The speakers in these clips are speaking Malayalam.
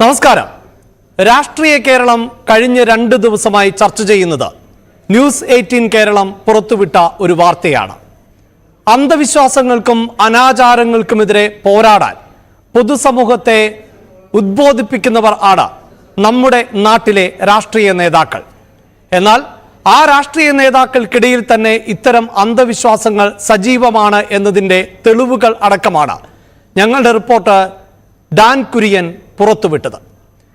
നമസ്കാരം. രാഷ്ട്രീയ കേരളം കഴിഞ്ഞ 2 ദിവസമായി ചർച്ച ചെയ്യുന്നത് ന്യൂസ് 18 കേരളം പുറത്തുവിട്ട ഒരു വാർത്തയാണ്. അന്ധവിശ്വാസങ്ങൾക്കും അനാചാരങ്ങൾക്കുമെതിരെ പോരാടാൻ പൊതുസമൂഹത്തെ ഉദ്ബോധിപ്പിക്കുന്നവർ ആണ് നമ്മുടെ നാട്ടിലെ രാഷ്ട്രീയ നേതാക്കൾ. എന്നാൽ ആ രാഷ്ട്രീയ നേതാക്കൾക്കിടയിൽ തന്നെ ഇത്തരം അന്ധവിശ്വാസങ്ങൾ സജീവമാണ് എന്നതിൻ്റെ തെളിവുകൾ അടക്കമാണ് ഞങ്ങളുടെ റിപ്പോർട്ടർ ഡാൻ കുര്യൻ പുറത്തുവിട്ടത്.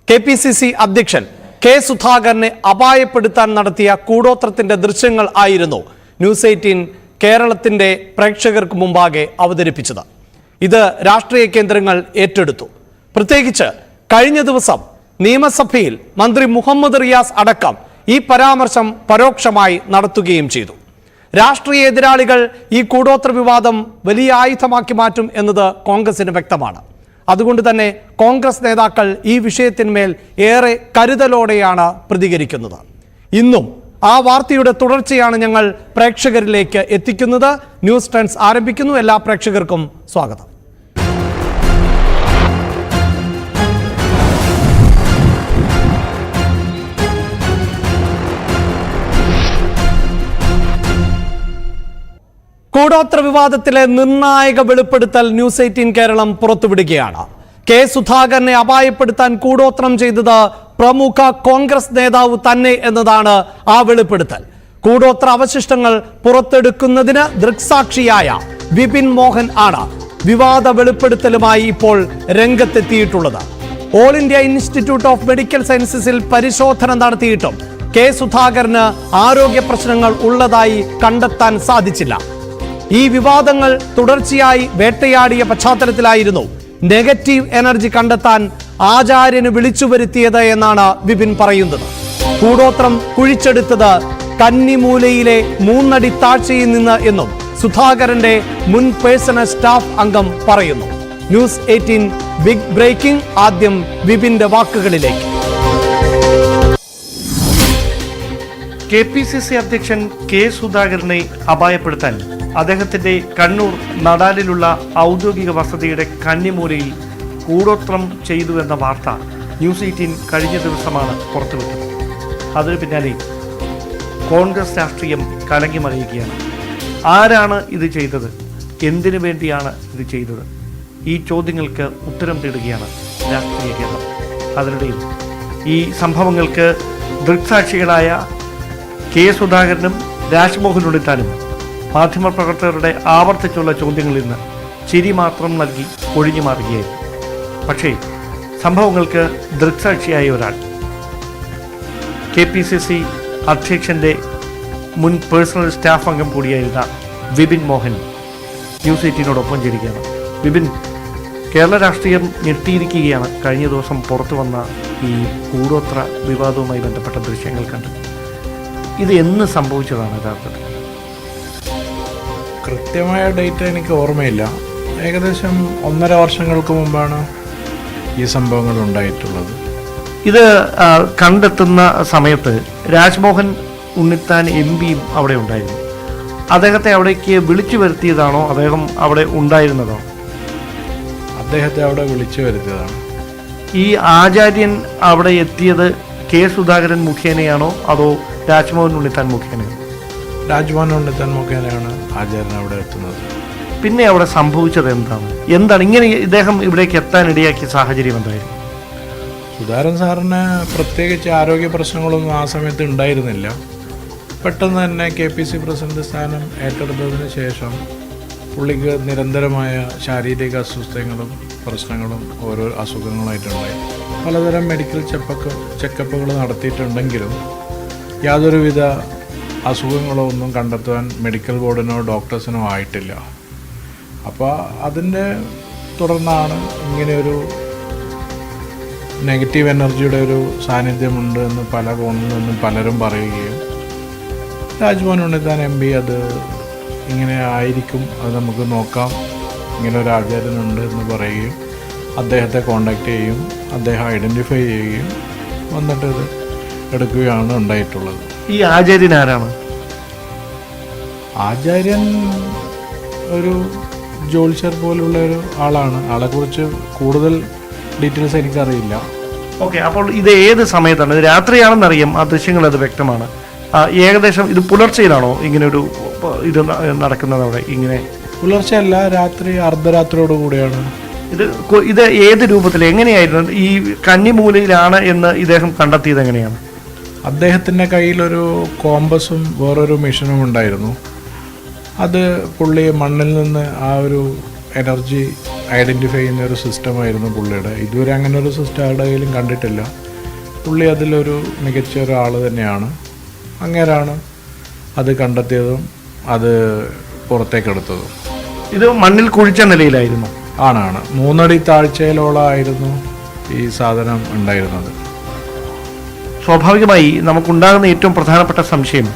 KPCC അധ്യക്ഷൻ കെ സുധാകരനെ അപായപ്പെടുത്താൻ നടത്തിയ കൂടോത്രത്തിന്റെ ദൃശ്യങ്ങൾ ആയിരുന്നു ന്യൂസ് 18 കേരളത്തിന്റെ പ്രേക്ഷകർക്ക് മുമ്പാകെ അവതരിപ്പിച്ചത്. ഇത് രാഷ്ട്രീയ കേന്ദ്രങ്ങൾ ഏറ്റെടുത്തു. പ്രത്യേകിച്ച് കഴിഞ്ഞ ദിവസം നിയമസഭയിൽ മന്ത്രി മുഹമ്മദ് റിയാസ് അടക്കം ഈ പരാമർശം പരോക്ഷമായി നടത്തുകയും ചെയ്തു. രാഷ്ട്രീയ എതിരാളികൾ ഈ കൂടോത്ര വിവാദം വലിയ ആയുധമാക്കി മാറ്റും എന്നത് കോൺഗ്രസിന് വ്യക്തമാണ്. അതുകൊണ്ട് തന്നെ കോൺഗ്രസ് നേതാക്കൾ ഈ വിഷയത്തിന്മേൽ ഏറെ കരുതലോടെയാണ് പ്രതികരിക്കുന്നത്. ഇന്നും ആ വാർത്തയുടെ തുടർച്ചയാണ് ഞങ്ങൾ പ്രേക്ഷകരിലേക്ക് എത്തിക്കുന്നത്. ന്യൂസ് ട്രെൻഡ്സ് ആരംഭിക്കുന്നു. എല്ലാ പ്രേക്ഷകർക്കും സ്വാഗതം. കൂടോത്ര വിവാദത്തിലെ നിർണായക വെളിപ്പെടുത്തൽ ന്യൂസ് 18 കേരളം പുറത്തുവിടുകയാണ്. കെ സുധാകരനെ അപായപ്പെടുത്താൻ കൂടോത്രം ചെയ്തത് പ്രമുഖ കോൺഗ്രസ് നേതാവ് തന്നെ എന്നതാണ് ആ വെളിപ്പെടുത്തൽ. കൂടോത്ര അവശിഷ്ടങ്ങൾ പുറത്തെടുക്കുന്നതിന് ദൃക്സാക്ഷിയായ വിപിൻ മോഹൻ ആണ് വിവാദ വെളിപ്പെടുത്തലുമായി ഇപ്പോൾ രംഗത്തെത്തിയിട്ടുള്ളത്. All India institute of medical സയൻസസിൽ പരിശോധന നടത്തിയിട്ടും കെ സുധാകരന് ആരോഗ്യ പ്രശ്നങ്ങൾ ഉള്ളതായി കണ്ടെത്താൻ സാധിച്ചില്ല. ഈ വിവാദങ്ങൾ തുടർച്ചയായി വേട്ടയാടിയ പശ്ചാത്തലത്തിലായിരുന്നു നെഗറ്റീവ് എനർജി കണ്ടെത്താൻ ആചാര്യന് വിളിച്ചു വരുത്തിയത് എന്നാണ് വിപിൻ പറയുന്നത്. കൂടോത്രം കുഴിച്ചെടുത്തത് കന്നിമൂലയിലെ 3 അടി താഴ്ചയിൽ നിന്ന് എന്നും സുധാകരന്റെ മുൻ പേഴ്സണൽ സ്റ്റാഫ് അംഗം പറയുന്നു. News 18 big breaking. ആദ്യം വിപിന്റെ വാക്കുകളിലേക്ക്. KPCC അധ്യക്ഷൻ കെ സുധാകരനെ അപായപ്പെടുത്താൻ അദ്ദേഹത്തിന്റെ കണ്ണൂർ നടാലിലുള്ള ഔദ്യോഗിക വസതിയുടെ കന്നിമൂലയിൽ കൂടോത്രം ചെയ്തു എന്ന വാർത്ത ന്യൂസ് 18 കഴിഞ്ഞ ദിവസമാണ് പുറത്തുവിട്ടത്. അതിനു പിന്നാലെ കോൺഗ്രസ് രാഷ്ട്രീയം കലങ്ങിമറിയുകയാണ്. ആരാണ് ഇത് ചെയ്തത്? എന്തിനു വേണ്ടിയാണ് ഇത് ചെയ്തത്? ഈ ചോദ്യങ്ങൾക്ക് ഉത്തരം തേടുകയാണ് രാഷ്ട്രീയ കേരളം. അതിനിടയിൽ ഈ സംഭവങ്ങൾക്ക് ദൃക്സാക്ഷികളായ കെ സുധാകരനും രാജ്മോഹൻ ഉണ്ണിത്താനും മാധ്യമപ്രവർത്തകരുടെ ആവർത്തിച്ചുള്ള ചോദ്യങ്ങളിൽ നിന്ന് ചിരി മാത്രം നൽകി ഒഴിഞ്ഞു മാറുകയായിരുന്നു. പക്ഷേ സംഭവങ്ങൾക്ക് ദൃക്സാക്ഷിയായ ഒരാൾ KPCC അധ്യക്ഷൻ്റെ മുൻ പേഴ്സണൽ സ്റ്റാഫ് അംഗം കൂടിയായിരുന്ന വിപിൻ മോഹൻ ന്യൂസ് 18നോടൊപ്പം ചേരുകയാണ്. വിപിൻ, കേരള രാഷ്ട്രീയം ഞെട്ടിയിരിക്കുകയാണ് കഴിഞ്ഞ ദിവസം പുറത്തു വന്ന ഈ കൂടോത്ര വിവാദവുമായി ബന്ധപ്പെട്ട ദൃശ്യങ്ങൾ കണ്ട്. ഇത് എന്ന് സംഭവിച്ചതാണ് യഥാർത്ഥത്തിൽ? കൃത്യമായ ഡേറ്റ് എനിക്ക് ഓർമ്മയില്ല. ഏകദേശം 1.5 വർഷങ്ങൾക്ക് മുമ്പാണ് ഈ സംഭവങ്ങൾ ഉണ്ടായിട്ടുള്ളത്. ഇത് കണ്ടെത്തുന്ന സമയത്ത് രാജ്മോഹൻ ഉണ്ണിത്താൻ MP അവിടെ ഉണ്ടായിരുന്നു. അദ്ദേഹത്തെ അവിടേക്ക് വിളിച്ചു വരുത്തിയതാണോ? അദ്ദേഹം അവിടെ ഉണ്ടായിരുന്നതോ? അദ്ദേഹത്തെ അവിടെ വിളിച്ചു വരുത്തിയതാണ്. ഈ ആചാര്യൻ അവിടെ എത്തിയത് കെ സുധാകരൻ മുഖേനയാണോ അതോ രാജ്മോഹൻ ഉണ്ണിത്താൻ മുഖേനയാണോ? രാജ്മോഹൻ ഉണ്ണിത്താൻ മുഖേനയാണ് ആചാര്യൻ അവിടെ എത്തുന്നത്. പിന്നെ അവിടെ സംഭവിച്ചത് എന്താണ് ഇങ്ങനെ ഇദ്ദേഹം ഇവിടേക്ക് എത്താൻ ഇടയാക്കിയ സാഹചര്യം എന്തായിരുന്നു? സുധാകരൻ സാറിന് പ്രത്യേകിച്ച് ആരോഗ്യ പ്രശ്നങ്ങളൊന്നും ആ സമയത്ത് ഉണ്ടായിരുന്നില്ല. പെട്ടെന്ന് തന്നെ KPCC പ്രസിഡന്റ് സ്ഥാനം ഏറ്റെടുത്തതിന് ശേഷം പുള്ളിക്ക് നിരന്തരമായ ശാരീരിക അസ്വസ്ഥതകളും പ്രശ്നങ്ങളും ഓരോ അസുഖങ്ങളായിട്ടുണ്ടായി. പലതരം മെഡിക്കൽ ചെക്കപ്പുകൾ നടത്തിയിട്ടുണ്ടെങ്കിലും യാതൊരുവിധ അസുഖങ്ങളോ ഒന്നും കണ്ടെത്താൻ മെഡിക്കൽ ബോർഡിനോ ഡോക്ടേഴ്സിനോ ആയിട്ടില്ല. അപ്പോൾ അതിൻ്റെ തുടർന്നാണ് ഇങ്ങനെയൊരു നെഗറ്റീവ് എനർജിയുടെ ഒരു സാന്നിധ്യമുണ്ട് എന്ന് പല കോണിൽ നിന്നും പലരും പറയുകയും രാജ്മോഹൻ ഉണ്ണിത്താൻ MP അത് ഇങ്ങനെ ആയിരിക്കും, അത് നമുക്ക് നോക്കാം, ഇങ്ങനെ ഒരു ആചാര്യനുണ്ട് എന്ന് പറയുകയും അദ്ദേഹത്തെ കോണ്ടാക്ട് ചെയ്യുകയും അദ്ദേഹം ഐഡൻറ്റിഫൈ ചെയ്യുകയും വന്നിട്ട് ഇത് എടുക്കുകയാണ് ഉണ്ടായിട്ടുള്ളത്. ഈ ആചാര്യൻ ആരാണ്? ആചാര്യൻ ഒരു ജ്യോത്സ്യർ പോലുള്ള ഒരു ആളാണ്. ആളെക്കുറിച്ച് കൂടുതൽ ഡീറ്റെയിൽസ് എനിക്കറിയില്ല. ഓക്കെ, അപ്പോൾ ഇത് ഏത് സമയത്താണ്? ഇത് രാത്രിയാണെന്നറിയാം, ആ ദൃശ്യങ്ങൾ അത് വ്യക്തമാണ്. ഏകദേശം ഇത് പുലർച്ചയിലാണോ ഇങ്ങനെ ഒരു ഇത് നടക്കുന്നത് അവിടെ? ഇങ്ങനെ പുലർച്ചെ അല്ല, രാത്രി അർദ്ധരാത്രിയോട് കൂടിയാണ്. ഇത് ഏത് രൂപത്തിൽ എങ്ങനെയായിരുന്നു? ഈ കന്നിമൂലയിലാണ് എന്ന് ഇദ്ദേഹം കണ്ടെത്തിയത് എങ്ങനെയാണ്? അദ്ദേഹത്തിൻ്റെ കയ്യിലൊരു കോമ്പസും വേറൊരു മെഷീനും ഉണ്ടായിരുന്നു. അത് പുള്ളി മണ്ണിൽ നിന്ന് ആ ഒരു എനർജി ഐഡൻറ്റിഫൈ ചെയ്യുന്ന ഒരു സിസ്റ്റമായിരുന്നു പുള്ളിയുടെ. ഇതുവരെ അങ്ങനെ ഒരു സിസ്റ്റം ആരുടെ കയ്യിലും കണ്ടിട്ടില്ല. പുള്ളി അതിലൊരു മികച്ച ഒരാൾ തന്നെയാണ്. അങ്ങേരാണ് അത് കണ്ടെത്തിയതും അത് പുറത്തേക്കെടുത്തതും. ഇത് മണ്ണിൽ കുഴിച്ച നിലയിലായിരുന്നു? ആണ്. 3 അടി താഴ്ചയിലോളമായിരുന്നു ഈ സാധനം ഉണ്ടായിരുന്നത്. സ്വാഭാവികമായി നമുക്കുണ്ടാകുന്ന ഏറ്റവും പ്രധാനപ്പെട്ട സംശയം,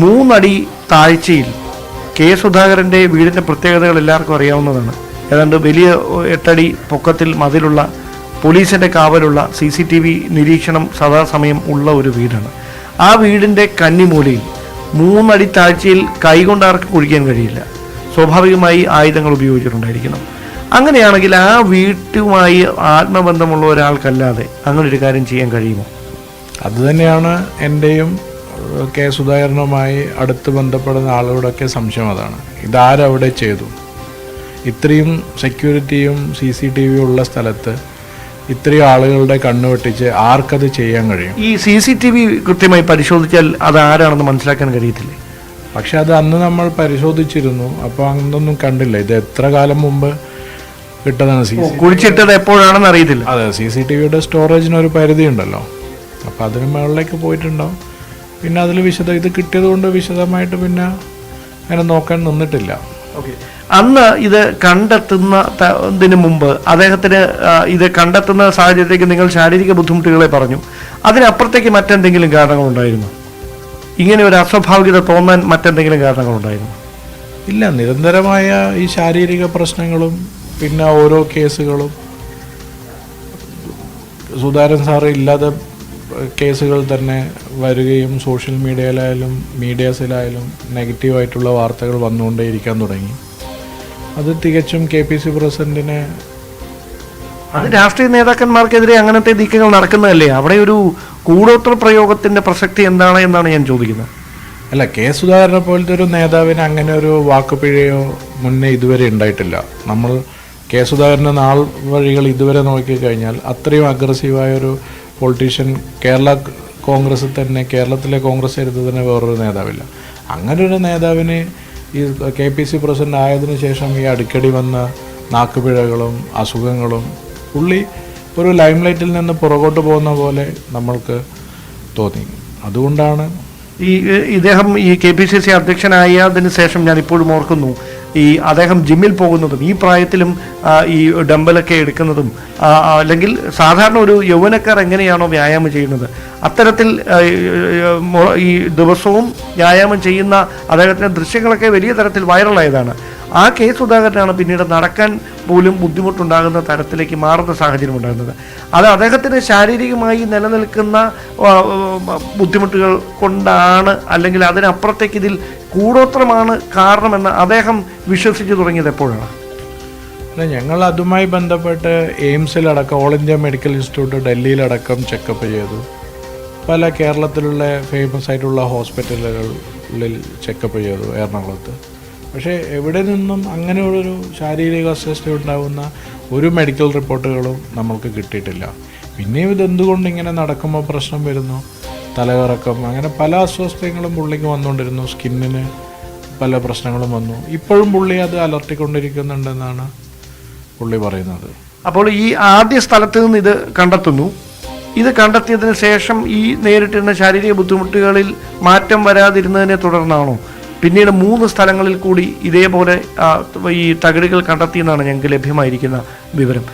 3 അടി താഴ്ചയിൽ കെ സുധാകരൻ്റെ വീടിൻ്റെ പ്രത്യേകതകൾ എല്ലാവർക്കും അറിയാവുന്നതാണ്. ഏതാണ്ട് വലിയ 8 അടി പൊക്കത്തിൽ മതിലുള്ള, പോലീസിൻ്റെ കാവലുള്ള, CCTV നിരീക്ഷണം സദാസമയം ഉള്ള ഒരു വീടാണ്. ആ വീടിൻ്റെ കന്നിമൂലയിൽ 3 അടി താഴ്ചയിൽ കൈകൊണ്ട് ആർക്ക് കുഴിക്കാൻ കഴിയില്ല. സ്വാഭാവികമായി ആയുധങ്ങൾ ഉപയോഗിച്ചിട്ടുണ്ടായിരിക്കണം. അങ്ങനെയാണെങ്കിൽ ആ വീട്ടുമായി ആത്മബന്ധമുള്ള ഒരാൾക്കല്ലാതെ അങ്ങനെ ഒരു കാര്യം ചെയ്യാൻ കഴിയുമോ? അതുതന്നെയാണ് എൻ്റെയും കെ സുധാകരനുമായി അടുത്ത് ബന്ധപ്പെടുന്ന ആളുകളൊക്കെ സംശയം. അതാണ്, ഇതാരവിടെ ചെയ്തു? ഇത്രയും സെക്യൂരിറ്റിയും CCTV ഉള്ള സ്ഥലത്ത് ഇത്രയും ആളുകളുടെ കണ്ണു വെട്ടിച്ച് ആർക്കത് ചെയ്യാൻ കഴിയും? ഈ CCTV കൃത്യമായി പരിശോധിച്ചാൽ അത് ആരാണെന്ന് മനസ്സിലാക്കാൻ കഴിയത്തില്ലേ? പക്ഷെ അത് അന്ന് നമ്മൾ പരിശോധിച്ചിരുന്നു. അപ്പോൾ അങ്ങനൊന്നും കണ്ടില്ല. ഇത് എത്ര കാലം മുമ്പ് ഇട്ടതാണ്. കുഴിച്ചിട്ടത് എപ്പോഴാണെന്ന് അറിയത്തില്ല. അതെ, CCTVയുടെ സ്റ്റോറേജിന് ഒരു പരിധി ഉണ്ടല്ലോ. അപ്പോൾ അതിന് മുകളിലേക്ക് പോയിട്ടുണ്ടാവും. പിന്നെ അതിൽ ഇത് കിട്ടിയത് കൊണ്ട് വിശദമായിട്ട് പിന്നെ അങ്ങനെ നോക്കാൻ നിന്നിട്ടില്ല. ഓക്കെ, അന്ന് ഇത് കണ്ടെത്തുന്നതിന് മുമ്പ് അദ്ദേഹത്തിന് ഇത് കണ്ടെത്തുന്ന സാഹചര്യത്തിലേക്ക് നിങ്ങൾ ശാരീരിക ബുദ്ധിമുട്ടുകളെ പറഞ്ഞു. അതിനപ്പുറത്തേക്ക് മറ്റെന്തെങ്കിലും കാരണങ്ങളുണ്ടായിരുന്നു? ഇങ്ങനെ ഒരു അസ്വാഭാവികത തോന്നാൻ മറ്റെന്തെങ്കിലും കാരണങ്ങളുണ്ടായിരുന്നു? ഇല്ല, നിരന്തരമായ ഈ ശാരീരിക പ്രശ്നങ്ങളും പിന്നെ ഓരോ കേസുകളും, സുധാകരൻ സാറ് ഇല്ലാതെ കേസുകൾ തന്നെ വരികയും സോഷ്യൽ മീഡിയയിലായാലും മീഡിയാസിലായാലും നെഗറ്റീവായിട്ടുള്ള വാർത്തകൾ വന്നുകൊണ്ടേയിരിക്കാൻ തുടങ്ങി. അത് തികച്ചും KPC പ്രസിഡന്റിനെ, അത് രാഷ്ട്രീയ നേതാക്കന്മാർക്കെതിരെ അങ്ങനത്തെ നീക്കങ്ങൾ നടക്കുന്നതല്ലേ? അവിടെ ഒരു കൂടോത്ര പ്രയോഗത്തിന്റെ പ്രസക്തി എന്താണ് എന്നാണ് ഞാൻ ചോദിക്കുന്നത്. അല്ല, കെ സുധാകരനെ പോലത്തെ ഒരു നേതാവിന് അങ്ങനെ ഒരു വാക്കുപിഴയോ മുന്നേ ഇതുവരെ ഉണ്ടായിട്ടില്ല. നമ്മൾ കെ സുധാകരൻ്റെ നാൾ വഴികൾ ഇതുവരെ നോക്കിക്കഴിഞ്ഞാൽ അത്രയും അഗ്രസീവായൊരു പൊളിറ്റീഷ്യൻ കേരള കോൺഗ്രസ് തന്നെ, കേരളത്തിലെ കോൺഗ്രസ് എടുത്ത് തന്നെ വേറൊരു നേതാവില്ല. അങ്ങനെ ഒരു നേതാവിന് ഈ KPC പ്രസിഡന്റ് ആയതിനു ശേഷം ഈ അടിക്കടി വന്ന നാക്കുപിഴകളും അസുഖങ്ങളും പുള്ളി ഒരു ലൈംലൈറ്റിൽ നിന്ന് പുറകോട്ട് പോകുന്ന പോലെ നമ്മൾക്ക് തോന്നി. അതുകൊണ്ടാണ് ഇദ്ദേഹം ഈ KPCC അധ്യക്ഷനായതിനു ശേഷം ഞാൻ ഇപ്പോഴും ഓർക്കുന്നു, ഈ അദ്ദേഹം ജിമ്മിൽ പോകുന്നതും ഈ പ്രായത്തിലും ഈ ഡംബലൊക്കെ എടുക്കുന്നതും, അല്ലെങ്കിൽ സാധാരണ ഒരു യൗവനക്കാർ എങ്ങനെയാണോ വ്യായാമം ചെയ്യുന്നത് അത്തരത്തിൽ ഈ ദിവസവും വ്യായാമം ചെയ്യുന്ന അദ്ദേഹത്തിൻ്റെ ദൃശ്യങ്ങളൊക്കെ വലിയ തരത്തിൽ വൈറലായതാണ്. ആ കെ സുധാകരനാണ് പിന്നീട് നടക്കാൻ പോലും ബുദ്ധിമുട്ടുണ്ടാകുന്ന തരത്തിലേക്ക് മാറുന്ന സാഹചര്യം ഉണ്ടാകുന്നത്. അത് അദ്ദേഹത്തിന് ശാരീരികമായി നിലനിൽക്കുന്ന ബുദ്ധിമുട്ടുകൾ കൊണ്ടാണ്, അല്ലെങ്കിൽ അതിനപ്പുറത്തേക്ക് ഇതിൽ കൂടോത്രമാണ് കാരണമെന്ന് അദ്ദേഹം വിശ്വസിച്ചു തുടങ്ങിയത് എപ്പോഴാണ്? ഞങ്ങൾ അതുമായി ബന്ധപ്പെട്ട് എയിംസിലടക്കം, ഓൾ ഇന്ത്യ മെഡിക്കൽ ഇൻസ്റ്റിറ്റ്യൂട്ട് ഡൽഹിയിലടക്കം ചെക്കപ്പ് ചെയ്തു. പല കേരളത്തിലുള്ള ഫേമസ് ആയിട്ടുള്ള ഹോസ്പിറ്റലുകളിൽ ചെക്കപ്പ് ചെയ്തു, എറണാകുളത്ത്. പക്ഷേ എവിടെ നിന്നും അങ്ങനെയുള്ളൊരു ശാരീരിക അസ്വസ്ഥ ഉണ്ടാകുന്ന ഒരു മെഡിക്കൽ റിപ്പോർട്ടുകളും നമ്മൾക്ക് കിട്ടിയിട്ടില്ല. പിന്നെയും ഇതെന്തുകൊണ്ട് ഇങ്ങനെ നടക്കുമ്പോൾ പ്രശ്നം വരുന്നു, തലകറക്കം, അങ്ങനെ പല അസ്വസ്ഥതകളും പുള്ളിക്ക് വന്നുകൊണ്ടിരുന്നു. സ്കിന്നിന് പല പ്രശ്നങ്ങളും വന്നു. ഇപ്പോഴും പുള്ളി അത് അലർത്തിക്കൊണ്ടിരിക്കുന്നുണ്ടെന്നാണ് പുള്ളി പറയുന്നത്. അപ്പോൾ ഈ ആദ്യ സ്ഥലത്ത് നിന്ന് ഇത് കണ്ടെത്തുന്നു. ഇത് കണ്ടെത്തിയതിന് ശേഷം ഈ നേരിട്ടിരുന്ന ശാരീരിക ബുദ്ധിമുട്ടുകളിൽ മാറ്റം വരാതിരുന്നതിനെ തുടർന്നാണോ പിന്നീട് 3 സ്ഥലങ്ങളിൽ കൂടി ഇതേപോലെ ഈ തകിടുകൾ കണ്ടെത്തിയെന്നാണ് ഞങ്ങൾക്ക് ലഭ്യമായിരിക്കുന്ന വിവരം?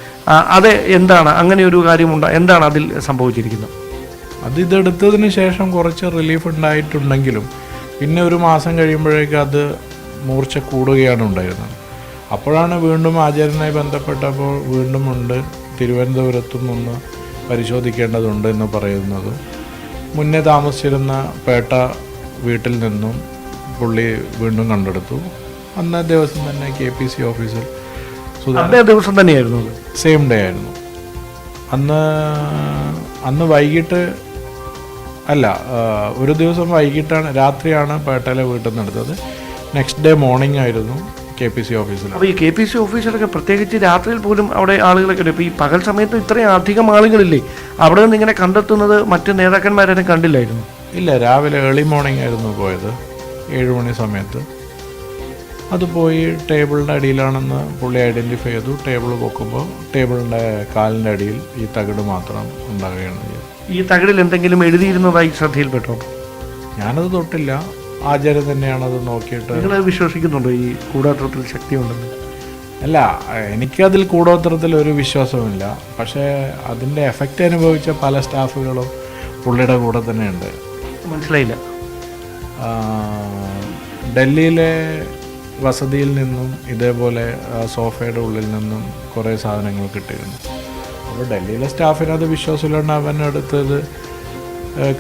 അത് എന്താണ് അങ്ങനെ ഒരു കാര്യമുണ്ടോ? എന്താണ് അതിൽ സംഭവിച്ചിരിക്കുന്നത്? അത് ഇതെടുത്തതിന് ശേഷം കുറച്ച് റിലീഫ് ഉണ്ടായിട്ടുണ്ടെങ്കിലും പിന്നെ ഒരു മാസം കഴിയുമ്പോഴേക്കും അത് മൂർച്ച കൂടുകയാണ് ഉണ്ടായിരുന്നത്. അപ്പോഴാണ് വീണ്ടും ആചാര്യനായി ബന്ധപ്പെട്ടപ്പോൾ വീണ്ടും ഉണ്ട്, തിരുവനന്തപുരത്തും ഒന്ന് പരിശോധിക്കേണ്ടതുണ്ട് എന്ന് പറയുന്നതും, മുന്നേ താമസിച്ചിരുന്ന പേട്ട വീട്ടിൽ നിന്നും പുള്ളി വീണ്ടും കണ്ടെടുത്തു. അന്നേ ദിവസം തന്നെ KPC ഓഫീസിൽ, അതേ ദിവസം തന്നെയായിരുന്നു, സെയിം ഡേ ആയിരുന്നു. അന്ന് വൈകിട്ട് അല്ല, ഒരു ദിവസം വൈകിട്ടാണ്, രാത്രിയാണ് പേട്ടയിലെ വീട്ടിൽ നിന്ന് എടുത്തത്. നെക്സ്റ്റ് ഡേ മോർണിംഗ് ആയിരുന്നു KPC ഓഫീസിൽ. അപ്പോൾ ഈ KPC ഓഫീസിലൊക്കെ പ്രത്യേകിച്ച് രാത്രിയിൽ പോലും അവിടെ ആളുകളൊക്കെ ഉണ്ട്. ഇപ്പോൾ ഈ പകൽ സമയത്ത് ഇത്രയും അധികം ആളുകളില്ലേ, അവിടെ നിന്ന് ഇങ്ങനെ കണ്ടെത്തുന്നത് മറ്റ് നേതാക്കന്മാരെ കണ്ടില്ലായിരുന്നു? ഇല്ല, രാവിലെ ഏർലി മോർണിംഗ് ആയിരുന്നു പോയത്, 7 മണി സമയത്ത്. അത് പോയി ടേബിളിൻ്റെ അടിയിലാണെന്ന് പുള്ളി ഐഡൻറ്റിഫൈ ചെയ്തു. ടേബിൾ പൊക്കുമ്പോൾ ടേബിളിൻ്റെ കാലിൻ്റെ അടിയിൽ ഈ തകിട് മാത്രം ഉണ്ടാവുകയാണ് ചെയ്തത്. ഈ തകിടിൽ എന്തെങ്കിലും എഴുതിയിരുന്നതായി ശ്രദ്ധയിൽപ്പെട്ടോ? ഞാനത് തൊട്ടില്ല, ആചാര്യം തന്നെയാണത് നോക്കിയിട്ട്. നിങ്ങളത് വിശ്വസിക്കുന്നുണ്ടോ ഈ കൂടോത്രത്തിൽ ശക്തിയുണ്ടെന്ന്? അല്ല, എനിക്കതിൽ കൂടോത്രത്തിൽ ഒരു വിശ്വാസവുമില്ല. പക്ഷേ അതിൻ്റെ എഫക്റ്റ് അനുഭവിച്ച പല സ്റ്റാഫുകളും പുള്ളിയുടെ കൂടെ തന്നെയുണ്ട്. മനസ്സിലായില്ല. ഡൽഹിയിലെ വസതിയിൽ നിന്നും ഇതേപോലെ സോഫയുടെ ഉള്ളിൽ നിന്നും കുറേ സാധനങ്ങൾ കിട്ടിയിരുന്നു. അപ്പോൾ ഡൽഹിയിലെ സ്റ്റാഫിനത് വിശ്വാസമില്ലാണ്ട് അവനെടുത്തത്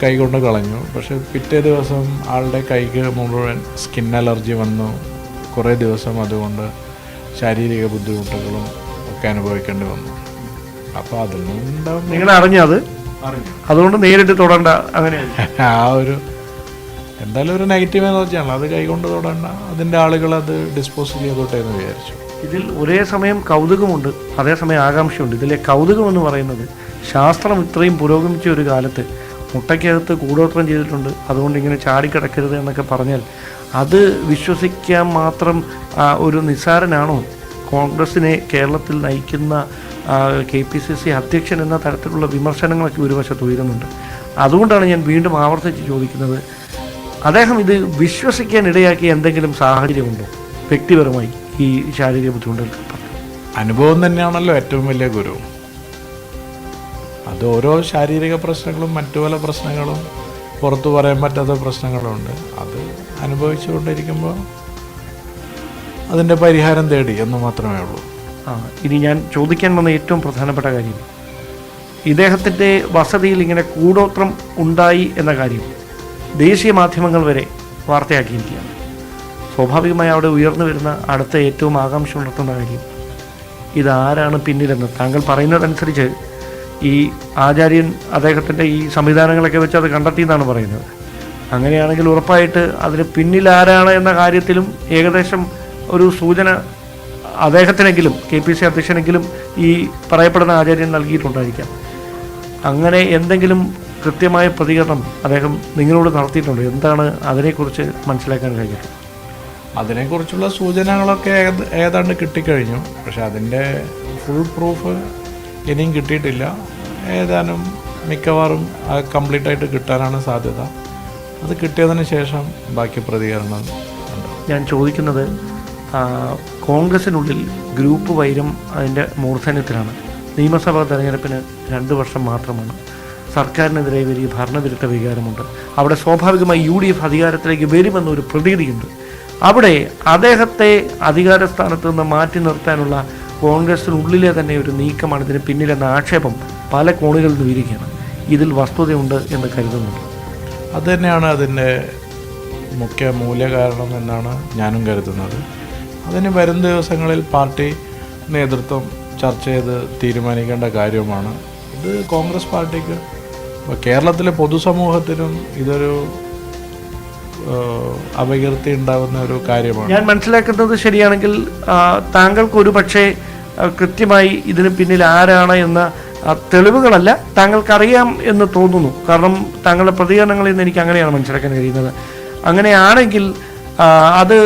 കൈകൊണ്ട് കളഞ്ഞു. പക്ഷെ പിറ്റേ ദിവസം ആളുടെ കൈക്ക് മുഴുവൻ സ്കിൻ അലർജി വന്നു. കുറേ ദിവസം അതുകൊണ്ട് ശാരീരിക ബുദ്ധിമുട്ടുകളും ഒക്കെ അനുഭവിക്കേണ്ടി വന്നു. അപ്പോൾ അതിൽ നിന്നുണ്ടാവും. നിങ്ങൾ അറിഞ്ഞത്? അതുകൊണ്ട് നേരിട്ട് തൊടണ്ട, അങ്ങനെ ആ ഒരു എന്തായാലും ഒരു നെഗറ്റീവ് എനർജിയാണ്. അത് കൈകൊണ്ട് തൊടണ്ട, അതിൻ്റെ ആളുകൾ അത് ഡിസ്പോസ് ചെയ്തോട്ടെ എന്ന് വിചാരിച്ചു. ഇതിൽ ഒരേ സമയം കൗതുകമുണ്ട്, അതേസമയം ആകാംക്ഷയുണ്ട്. ഇതിലെ കൗതുകം എന്ന് പറയുന്നത്, ശാസ്ത്രം ഇത്രയും പുരോഗമിച്ച ഒരു കാലത്ത് മുട്ടയ്ക്കകത്ത് കൂടോത്രം ചെയ്തിട്ടുണ്ട്, അതുകൊണ്ട് ഇങ്ങനെ ചാടിക്കിടക്കരുത് എന്നൊക്കെ പറഞ്ഞാൽ അത് വിശ്വസിക്കാൻ മാത്രം ഒരു നിസ്സാരനാണോ കോൺഗ്രസിനെ കേരളത്തിൽ നയിക്കുന്ന KPCC അധ്യക്ഷൻ എന്ന തരത്തിലുള്ള വിമർശനങ്ങളൊക്കെ ഒരു വശത്ത് ഉയരുന്നുണ്ട്. അതുകൊണ്ടാണ് ഞാൻ വീണ്ടും ആവർത്തിച്ച് ചോദിക്കുന്നത്, അദ്ദേഹം ഇത് വിശ്വസിക്കാൻ ഇടയാക്കിയ എന്തെങ്കിലും സാഹചര്യമുണ്ടോ വ്യക്തിപരമായി ഈ ശാരീരിക ബുദ്ധിമുട്ടുകൾ? അനുഭവം തന്നെയാണല്ലോ ഏറ്റവും വലിയ ഗുരു. അത് ഓരോ ശാരീരിക പ്രശ്നങ്ങളും മറ്റു പല പ്രശ്നങ്ങളും പുറത്തു പറയാൻ പറ്റാത്ത പ്രശ്നങ്ങളുണ്ട്. അത് അനുഭവിച്ചുകൊണ്ടിരിക്കുമ്പോൾ അതിൻ്റെ പരിഹാരം തേടി എന്ന് മാത്രമേ ഉള്ളൂ. ഇനി ഞാൻ ചോദിക്കാൻ വന്ന ഏറ്റവും പ്രധാനപ്പെട്ട കാര്യം, ഇദ്ദേഹത്തിൻ്റെ വസതിയിൽ ഇങ്ങനെ കൂടോത്രം ഉണ്ടായി എന്ന കാര്യം ദേശീയ മാധ്യമങ്ങൾ വരെ വാർത്തയാക്കിയിരിക്കുകയാണ്. സ്വാഭാവികമായി അവിടെ ഉയർന്നു വരുന്ന അടുത്ത ഏറ്റവും ആകാംക്ഷ ഉണർത്തുന്ന കാര്യം, ഇതാരാണ് പിന്നിലെന്ന്. താങ്കൾ പറയുന്നതനുസരിച്ച് ഈ ആചാര്യൻ അദ്ദേഹത്തിൻ്റെ ഈ സംവിധാനങ്ങളൊക്കെ വെച്ച് അത് കണ്ടെത്തിയെന്നാണ് പറയുന്നത്. അങ്ങനെയാണെങ്കിൽ ഉറപ്പായിട്ട് അതിന് പിന്നിലാരാണ് എന്ന കാര്യത്തിലും ഏകദേശം ഒരു സൂചന അദ്ദേഹത്തിനെങ്കിലും KPC അധ്യക്ഷനെങ്കിലും ഈ പറയപ്പെടുന്ന ആചാര്യൻ നൽകിയിട്ടുണ്ടായിരിക്കാം. അങ്ങനെ എന്തെങ്കിലും കൃത്യമായ പ്രതികരണം അദ്ദേഹം നിങ്ങളോട് നടത്തിയിട്ടുണ്ട്? എന്താണ് അതിനെക്കുറിച്ച് മനസ്സിലാക്കാൻ കഴിഞ്ഞിട്ടുള്ളത്? അതിനെക്കുറിച്ചുള്ള സൂചനകളൊക്കെ ഏതാണ്ട് കിട്ടിക്കഴിഞ്ഞു. പക്ഷെ അതിൻ്റെ ഫുൾ പ്രൂഫ് ഇനിയും കിട്ടിയിട്ടില്ല. ഏതാനും മിക്കവാറും കംപ്ലീറ്റ് ആയിട്ട് കിട്ടാനാണ് സാധ്യത. അത് കിട്ടിയതിന് ശേഷം ബാക്കി പ്രതികരണം ഉണ്ട്. ഞാൻ ചോദിക്കുന്നത്, കോൺഗ്രസിനുള്ളിൽ ഗ്രൂപ്പ് വൈരം അതിൻ്റെ മൂർധന്യത്തിലാണ്. നിയമസഭാ തെരഞ്ഞെടുപ്പിന് 2 വർഷം മാത്രമാണ്. സർക്കാരിനെതിരെ വലിയ ഭരണവിരുദ്ധ വികാരമുണ്ട്. അവിടെ സ്വാഭാവികമായി UDF അധികാരത്തിലേക്ക് വരുമെന്നൊരു പ്രതീതിയുണ്ട്. അവിടെ അദ്ദേഹത്തെ അധികാരസ്ഥാനത്ത് നിന്ന് മാറ്റി നിർത്താനുള്ള കോൺഗ്രസിനുള്ളിലെ തന്നെ ഒരു നീക്കമാണ് ഇതിന് പിന്നിലെന്ന ആക്ഷേപം പല കോണുകളിൽ നിന്ന് ഉയരുകയാണ്. ഇതിൽ വസ്തുതയുണ്ട് എന്ന് കരുതുന്നുണ്ട്? അതുതന്നെയാണ് അതിൻ്റെ മുഖ്യ മൂലകാരണം എന്നാണ് ഞാനും കരുതുന്നത്. അതിന് വരും ദിവസങ്ങളിൽ പാർട്ടി നേതൃത്വം ചർച്ച ചെയ്ത് തീരുമാനിക്കേണ്ട കാര്യമാണ്. ഇത് കോൺഗ്രസ് പാർട്ടിക്ക്, കേരളത്തിലെ പൊതുസമൂഹത്തിനും ഇതൊരു അപകീർത്തി ഉണ്ടാകുന്ന ഒരു കാര്യമാണ്. ഞാൻ മനസ്സിലാക്കുന്നത് ശരിയാണെങ്കിൽ താങ്കൾക്ക് ഒരു പക്ഷേ കൃത്യമായി ഇതിന് പിന്നിൽ ആരാണ് എന്ന തെളിവുകളല്ല, താങ്കൾക്കറിയാം എന്ന് തോന്നുന്നു. കാരണം താങ്കളുടെ പ്രതികരണങ്ങളിൽ നിന്ന് എനിക്ക് അങ്ങനെയാണ് മനസ്സിലാക്കാൻ കഴിയുന്നത്. അങ്ങനെയാണെങ്കിൽ അത്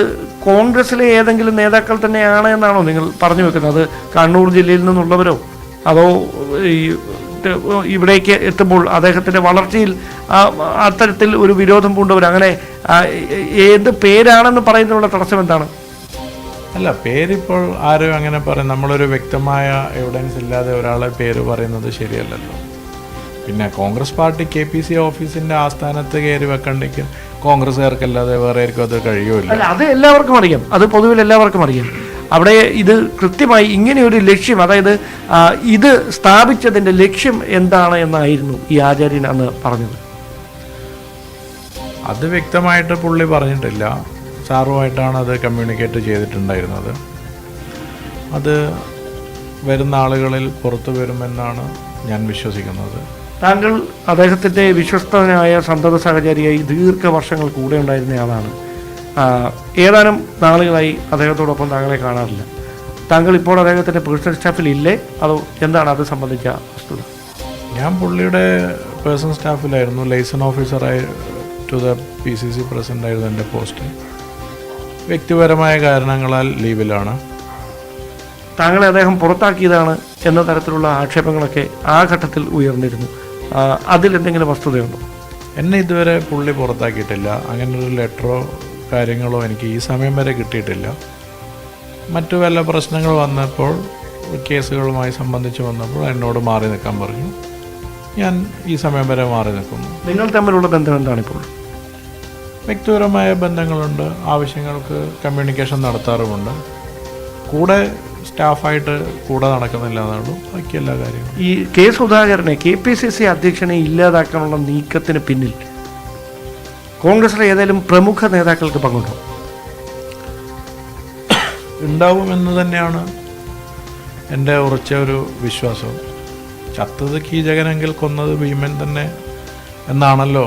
കോൺഗ്രസിലെ ഏതെങ്കിലും നേതാക്കൾ തന്നെയാണ് എന്നാണോ നിങ്ങൾ പറഞ്ഞു വെക്കുന്നത്? അത് കണ്ണൂർ ജില്ലയിൽ നിന്നുള്ളവരോ അതോ ഈ ഇവിടേക്ക് എത്തുമ്പോൾ അദ്ദേഹത്തിൻ്റെ വളർച്ചയിൽ അത്തരത്തിൽ ഒരു വിരോധം പൂണ്ടവർ, അങ്ങനെ ഏത് പേരാണെന്ന് പറയുന്നതിനുള്ള തടസ്സം എന്താണ്? അല്ല, പേരിപ്പോൾ ആരും അങ്ങനെ പറയും. നമ്മളൊരു വ്യക്തമായ എവിഡൻസ് ഇല്ലാതെ ഒരാളെ പേര് പറയുന്നത് ശരിയല്ലല്ലോ. പിന്നെ കോൺഗ്രസ് പാർട്ടി KPC ഓഫീസിൻ്റെ ആസ്ഥാനത്ത് കയറി വെക്കണ്ടെങ്കിൽ കോൺഗ്രസ്സുകാർക്കല്ലാതെ വേറെ ആർക്കും അത് കഴിയുമില്ല. അല്ല, അത് എല്ലാവർക്കും അറിയാം, അത് പൊതുവിൽ എല്ലാവർക്കും അറിയാം. അവിടെ ഇത് കൃത്യമായി ഇങ്ങനെയൊരു ലക്ഷ്യം, അതായത് ഇത് സ്ഥാപിച്ചതിൻ്റെ ലക്ഷ്യം എന്താണ് എന്നായിരുന്നു ഈ ആചാര്യൻ അന്ന് പറഞ്ഞത്? അത് വ്യക്തമായിട്ട് പുള്ളി പറഞ്ഞിട്ടില്ല. സാറുമായിട്ടാണ് അത് കമ്മ്യൂണിക്കേറ്റ് ചെയ്തിട്ടുണ്ടായിരുന്നത്. അത് വരുന്ന ആളുകളിൽ പുറത്തു വരുമെന്നാണ് ഞാൻ വിശ്വസിക്കുന്നത്. താങ്കൾ അദ്ദേഹത്തിൻ്റെ വിശ്വസ്തനായ സന്തത സഹചാരിയായി ദീർഘവർഷങ്ങൾ കൂടെ ഉണ്ടായിരുന്നയാളാണ്. ഏതാനും നാളുകളായി അദ്ദേഹത്തോടൊപ്പം താങ്കളെ കാണാറില്ല. താങ്കൾ ഇപ്പോൾ അദ്ദേഹത്തിൻ്റെ പേഴ്സണൽ സ്റ്റാഫിൽ ഇല്ലേ, അതോ എന്താണ് അത് സംബന്ധിച്ച വസ്തുത? ഞാൻ പുള്ളിയുടെ പേഴ്സണൽ സ്റ്റാഫിലായിരുന്നു. ലൈസൺ ഓഫീസറായി ടു ദ PCC പ്രസിഡൻ്റ് ആയിരുന്നു എൻ്റെ പോസ്റ്റ്. വ്യക്തിപരമായ കാരണങ്ങളാൽ ലീവിലാണ്. താങ്കളെ അദ്ദേഹം പുറത്താക്കിയതാണ് എന്ന തരത്തിലുള്ള ആക്ഷേപങ്ങളൊക്കെ ആ ഘട്ടത്തിൽ ഉയർന്നിരുന്നു. അതിലെന്തെങ്കിലും വസ്തുതയുണ്ടോ? എന്നെ ഇതുവരെ പുള്ളി പുറത്താക്കിയിട്ടില്ല. അങ്ങനൊരു ലെറ്ററോ കാര്യങ്ങളോ എനിക്ക് ഈ സമയം വരെ കിട്ടിയിട്ടില്ല. മറ്റു വല്ല പ്രശ്നങ്ങൾ വന്നപ്പോൾ, കേസുകളുമായി സംബന്ധിച്ച് വന്നപ്പോൾ എന്നോട് മാറി നിൽക്കാൻ പറഞ്ഞു. ഞാൻ ഈ സമയം വരെ മാറി നിൽക്കുന്നു. നിങ്ങൾ തമ്മിലുള്ള ബന്ധം എന്താണിപ്പോൾ? വ്യക്തിപരമായ ബന്ധങ്ങളുണ്ട്. ആവശ്യങ്ങൾക്ക് കമ്മ്യൂണിക്കേഷൻ നടത്താറുമുണ്ട്. കൂടെ സ്റ്റാഫായിട്ട് കൂടെ നടക്കുന്നില്ല എന്നുള്ളൂ. ബാക്കി എല്ലാ കാര്യങ്ങളും. ഈ കെ സുധാകരനെ KPCC അധ്യക്ഷനെ ഇല്ലാതാക്കാനുള്ള നീക്കത്തിന് പിന്നിൽ കോൺഗ്രസിലെ ഏതെങ്കിലും പ്രമുഖ നേതാക്കൾക്ക് പങ്കുണ്ടോ? ഉണ്ടാവുമെന്ന് തന്നെയാണ് എൻ്റെ ഉറച്ച ഒരു വിശ്വാസം. ചത്തത് കീചകനെങ്കിൽ കൊന്നത് ഭീമൻ തന്നെ എന്നാണല്ലോ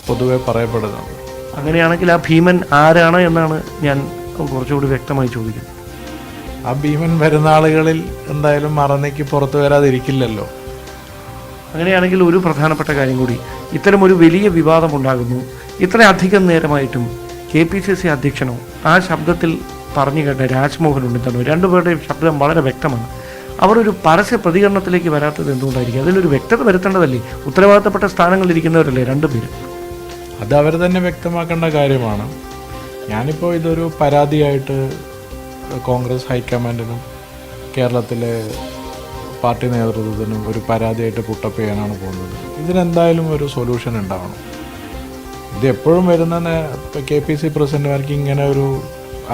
പൊതുവെ പറയപ്പെടുന്നത്. അങ്ങനെയാണെങ്കിൽ ആ ഭീമൻ ആരാണ് എന്നാണ് ഞാൻ കുറച്ചുകൂടി വ്യക്തമായി ചോദിക്കുന്നത്. ആ ഭീമൻ വരുന്ന ആളുകളിൽ എന്തായാലും മറന്നേക്ക് പുറത്തു വരാതിരിക്കില്ലല്ലോ. അങ്ങനെയാണെങ്കിൽ ഒരു പ്രധാനപ്പെട്ട കാര്യം കൂടി, ഇത്തരം ഒരു വലിയ വിവാദം ഉണ്ടാകുന്നു. ഇത്ര അധികം നേരമായിട്ടും KPCC അധ്യക്ഷനോ ആ ശബ്ദത്തിൽ പറഞ്ഞു കേട്ട രാജ്മോഹൻ ഉണ്ണിത്താനോ, രണ്ടുപേരുടെയും ശബ്ദം വളരെ വ്യക്തമാണ്. അവർ ഒരു പരസ്യ പ്രതികരണത്തിലേക്ക് വരാത്തത് എന്തുകൊണ്ടായിരിക്കും? അതിലൊരു വ്യക്തത വരുത്തേണ്ടതല്ലേ? ഉത്തരവാദിത്തപ്പെട്ട സ്ഥാനങ്ങളിലിരിക്കുന്നവരല്ലേ രണ്ടുപേരും? അത് അവർ തന്നെ വ്യക്തമാക്കേണ്ട കാര്യമാണ്. ഞാനിപ്പോൾ ഇതൊരു പരാതിയായിട്ട് കോൺഗ്രസ് ഹൈക്കമാൻഡിനും കേരളത്തിലെ പാർട്ടി നേതൃത്വത്തിനും ഒരു പരാതിയായിട്ട് പുട്ടപ്പ് ചെയ്യാനാണ് പോകുന്നത്. ഇതിനെന്തായാലും ഒരു സൊല്യൂഷൻ ഉണ്ടാവണം. ഇത് എപ്പോഴും വരുന്ന KPC പ്രസിഡന്റുമാർക്ക് ഇങ്ങനെ ഒരു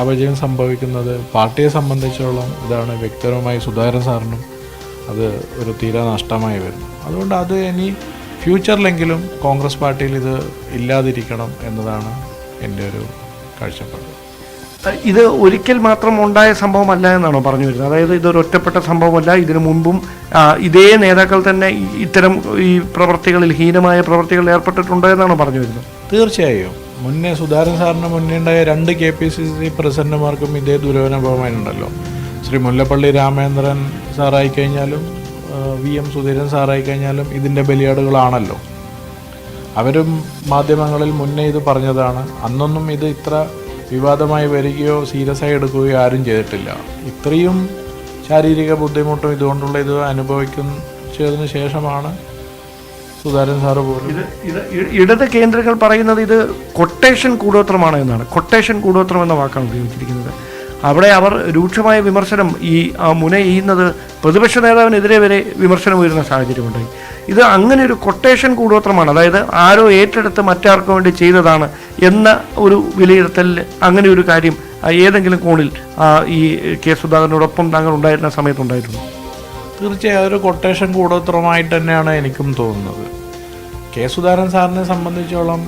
അപജയം സംഭവിക്കുന്നത് പാർട്ടിയെ സംബന്ധിച്ചോളം ഇതാണ്. വ്യക്തിപരമായി സുധാകരൻ സാറിനും അത് ഒരു തീരെ നഷ്ടമായി വരുന്നു. അതുകൊണ്ട് അത് ഇനി ഫ്യൂച്ചറിലെങ്കിലും കോൺഗ്രസ് പാർട്ടിയിൽ ഇത് ഇല്ലാതിരിക്കണം എന്നതാണ് എൻ്റെ ഒരു കാഴ്ചപ്പാട്. ഇത് ഒരിക്കൽ മാത്രം ഉണ്ടായ സംഭവമല്ല എന്നാണോ പറഞ്ഞു വരുന്നത്? അതായത് ഇതൊരു ഒറ്റപ്പെട്ട സംഭവമല്ല. ഇതിനു മുമ്പും ഇതേ നേതാക്കൾ തന്നെ ഇത്തരം ഈ പ്രവർത്തികളിൽ, ഹീനമായ പ്രവർത്തികളിൽ ഏർപ്പെട്ടിട്ടുണ്ട് എന്നാണോ പറഞ്ഞു വരുന്നത്? തീർച്ചയായും. മുന്നേ സുധാകരൻ സാറിന് മുന്നേ ഉണ്ടായ 2 KPCC പ്രസിഡന്റുമാർക്കും ഇതേ ദുരനുഭവമായിട്ടുണ്ടല്ലോ. ശ്രീ മുല്ലപ്പള്ളി രാമചന്ദ്രൻ സാറായി കഴിഞ്ഞാലും VM സുധീരൻ സാറായി കഴിഞ്ഞാലും ഇതിൻ്റെ ബലിയാടുകളാണല്ലോ. അവരും മാധ്യമങ്ങളിൽ മുന്നേ ഇത് പറഞ്ഞതാണ്. അന്നൊന്നും ഇത് ഇത്ര വിവാദമായി വരികയോ സീരിയസ് ആയി എടുക്കുകയോ ആരും ചെയ്തിട്ടില്ല. ഇത്രയും ശാരീരിക ബുദ്ധിമുട്ടും ഇതുകൊണ്ടുള്ള ഇത് അനുഭവിക്കുന്നതിന് ശേഷമാണ് സുധാകരൻ സാറ് പോലും. ഇടത് കേന്ദ്രങ്ങൾ പറയുന്നത് ഇത് കൊട്ടേഷൻ കൂടോത്രമാണ് എന്നാണ്. കൊട്ടേഷൻ കൂടോത്രം എന്ന വാക്കാണ് ഉപയോഗിച്ചിരിക്കുന്നത്. അവിടെ അവർ രൂക്ഷമായ വിമർശനം മുന ചെയ്യുന്നത് പ്രതിപക്ഷ നേതാവിനെതിരെ വരെ വിമർശനം ഉയരുന്ന സാഹചര്യമുണ്ടായി. ഇത് അങ്ങനെ ഒരു കൊട്ടേഷൻ കൂടോത്രമാണ്. അതായത് ആരോ ഏറ്റെടുത്ത് മറ്റാർക്കു വേണ്ടി ചെയ്തതാണ് എന്ന ഒരു വിലയിരുത്തൽ, അങ്ങനെ ഒരു കാര്യം ഏതെങ്കിലും കോണിൽ ഈ കെ സുധാകരനോടൊപ്പം താങ്കൾ ഉണ്ടായിരുന്ന സമയത്തുണ്ടായിരുന്നു? തീർച്ചയായും ഒരു കൊട്ടേഷൻ കൂടോത്രമായിട്ട് തന്നെയാണ് എനിക്കും തോന്നുന്നത്. കെ സുധാകരൻ സാറിനെ സംബന്ധിച്ചോളം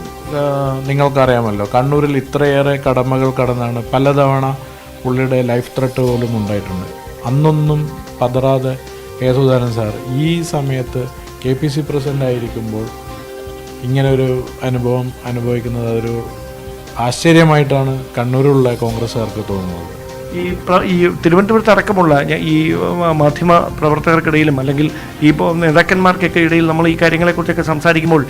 നിങ്ങൾക്കറിയാമല്ലോ, കണ്ണൂരിൽ ഇത്രയേറെ കടമകൾ കടന്നാണ് പലതവണ പുള്ളിയുടെ ലൈഫ് ത്രെട്ട് പോലും ഉണ്ടായിട്ടുണ്ട്. അന്നൊന്നും പതറാതെ കെ സുധാകരൻ സാർ ഈ സമയത്ത് KPC പ്രസിഡൻ്റ് ആയിരിക്കുമ്പോൾ ഇങ്ങനൊരു അനുഭവം അനുഭവിക്കുന്നത് അതൊരു ആശ്ചര്യമായിട്ടാണ് കണ്ണൂരിലുള്ള കോൺഗ്രസ്സുകാർക്ക് തോന്നുന്നത്. ഈ തിരുവനന്തപുരത്ത് അടക്കമുള്ള ഈ മാധ്യമ പ്രവർത്തകർക്കിടയിലും അല്ലെങ്കിൽ ഈ നേതാക്കന്മാർക്കൊക്കെ ഇടയിൽ നമ്മൾ ഈ കാര്യങ്ങളെക്കുറിച്ചൊക്കെ സംസാരിക്കുമ്പോൾ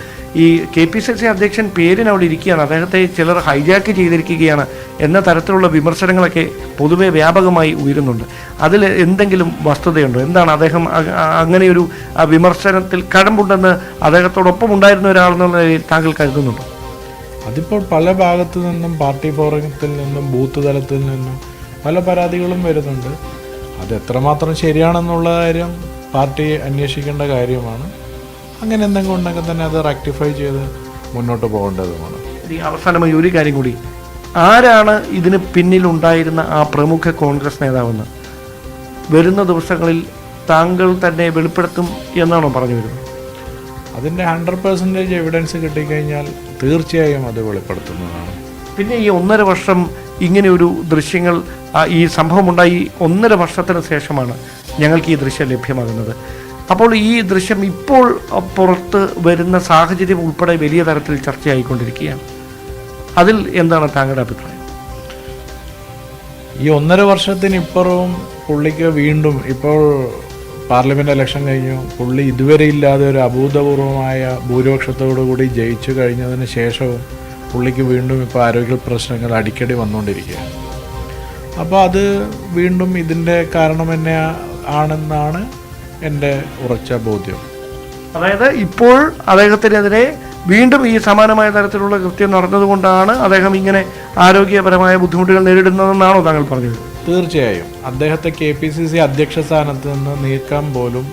ഈ KPCC അധ്യക്ഷൻ പേരിന് അവിടെ ഇരിക്കുകയാണ്, അദ്ദേഹത്തെ ചിലർ ഹൈജാക്ക് ചെയ്തിരിക്കുകയാണ് എന്ന തരത്തിലുള്ള വിമർശനങ്ങളൊക്കെ പൊതുവെ വ്യാപകമായി ഉയരുന്നുണ്ട്. അതിൽ എന്തെങ്കിലും വസ്തുതയുണ്ടോ? എന്താണ് അദ്ദേഹം അങ്ങനെയൊരു വിമർശനത്തിൽ കഴമ്പുണ്ടെന്ന് അദ്ദേഹത്തോടൊപ്പം ഉണ്ടായിരുന്ന ഒരാളെന്നുള്ള നിലയിൽ താങ്കൾ കരുതുന്നുണ്ടോ? അതിപ്പോൾ പല ഭാഗത്തു നിന്നും, പാർട്ടി ഫോറത്തിൽ നിന്നും ബൂത്ത് തലത്തിൽ നിന്നും പല പരാതികളും വരുന്നുണ്ട്. അത് എത്രമാത്രം ശരിയാണെന്നുള്ള കാര്യം പാർട്ടി അന്വേഷിക്കേണ്ട കാര്യമാണ്. അങ്ങനെ എന്തെങ്കിലും ഉണ്ടെങ്കിൽ തന്നെ അത് റെക്ടിഫൈ ചെയ്ത് മുന്നോട്ട് പോകേണ്ടതുമാണ്. അവസാനമായി ഒരു കാര്യം കൂടി, ആരാണ് ഇതിന് പിന്നിലുണ്ടായിരുന്ന ആ പ്രമുഖ കോൺഗ്രസ് നേതാവെന്ന് വരുന്ന ദിവസങ്ങളിൽ താങ്കൾ തന്നെ വെളിപ്പെടുത്തും എന്നാണോ പറഞ്ഞു വരുന്നത്? അതിൻ്റെ 100% എവിഡൻസ് കിട്ടിക്കഴിഞ്ഞാൽ തീർച്ചയായും അത് വെളിപ്പെടുത്തുന്നതാണ്. പിന്നെ ഈ 1.5 വർഷം ഇങ്ങനെയൊരു ദൃശ്യങ്ങൾ, ഈ സംഭവമുണ്ടായി 1.5 വർഷത്തിന് ശേഷമാണ് ഞങ്ങൾക്ക് ഈ ദൃശ്യം ലഭ്യമാകുന്നത്. അപ്പോൾ ഈ ദൃശ്യം ഇപ്പോൾ പുറത്ത് വരുന്ന സാഹചര്യം ഉൾപ്പെടെ വലിയ തരത്തിൽ ചർച്ചയായിക്കൊണ്ടിരിക്കുകയാണ്. അതിൽ എന്താണ് താങ്കളുടെ അഭിപ്രായം? ഈ 1.5 വർഷത്തിനിപ്പുറവും പുള്ളിക്ക് വീണ്ടും ഇപ്പോൾ പാർലമെൻറ്റ് ഇലക്ഷൻ കഴിഞ്ഞു. പുള്ളി ഇതുവരെ ഇല്ലാതെ ഒരു അഭൂതപൂർവമായ ഭൂരിപക്ഷത്തോടു കൂടി ജയിച്ചു കഴിഞ്ഞതിന് ശേഷവും പുള്ളിക്ക് വീണ്ടും ഇപ്പോൾ ആരോഗ്യ പ്രശ്നങ്ങൾ അടിക്കടി വന്നുകൊണ്ടിരിക്കുകയാണ്. അപ്പോൾ അത് വീണ്ടും ഇതിൻ്റെ കാരണം തന്നെ ആണെന്നാണ് എൻ്റെ ഉറച്ച ബോധ്യം. അതായത് ഇപ്പോൾ അദ്ദേഹത്തിനെതിരെ വീണ്ടും ഈ സമാനമായ തരത്തിലുള്ള കൃത്യം നടന്നതുകൊണ്ടാണ് അദ്ദേഹം ഇങ്ങനെ ആരോഗ്യപരമായ ബുദ്ധിമുട്ടുകൾ നേരിടുന്നതെന്നാണോ താങ്കൾ പറഞ്ഞത്? തീർച്ചയായും അദ്ദേഹത്തെ KPCC അധ്യക്ഷ സ്ഥാനത്ത് നിന്ന് നീക്കാൻ പോലും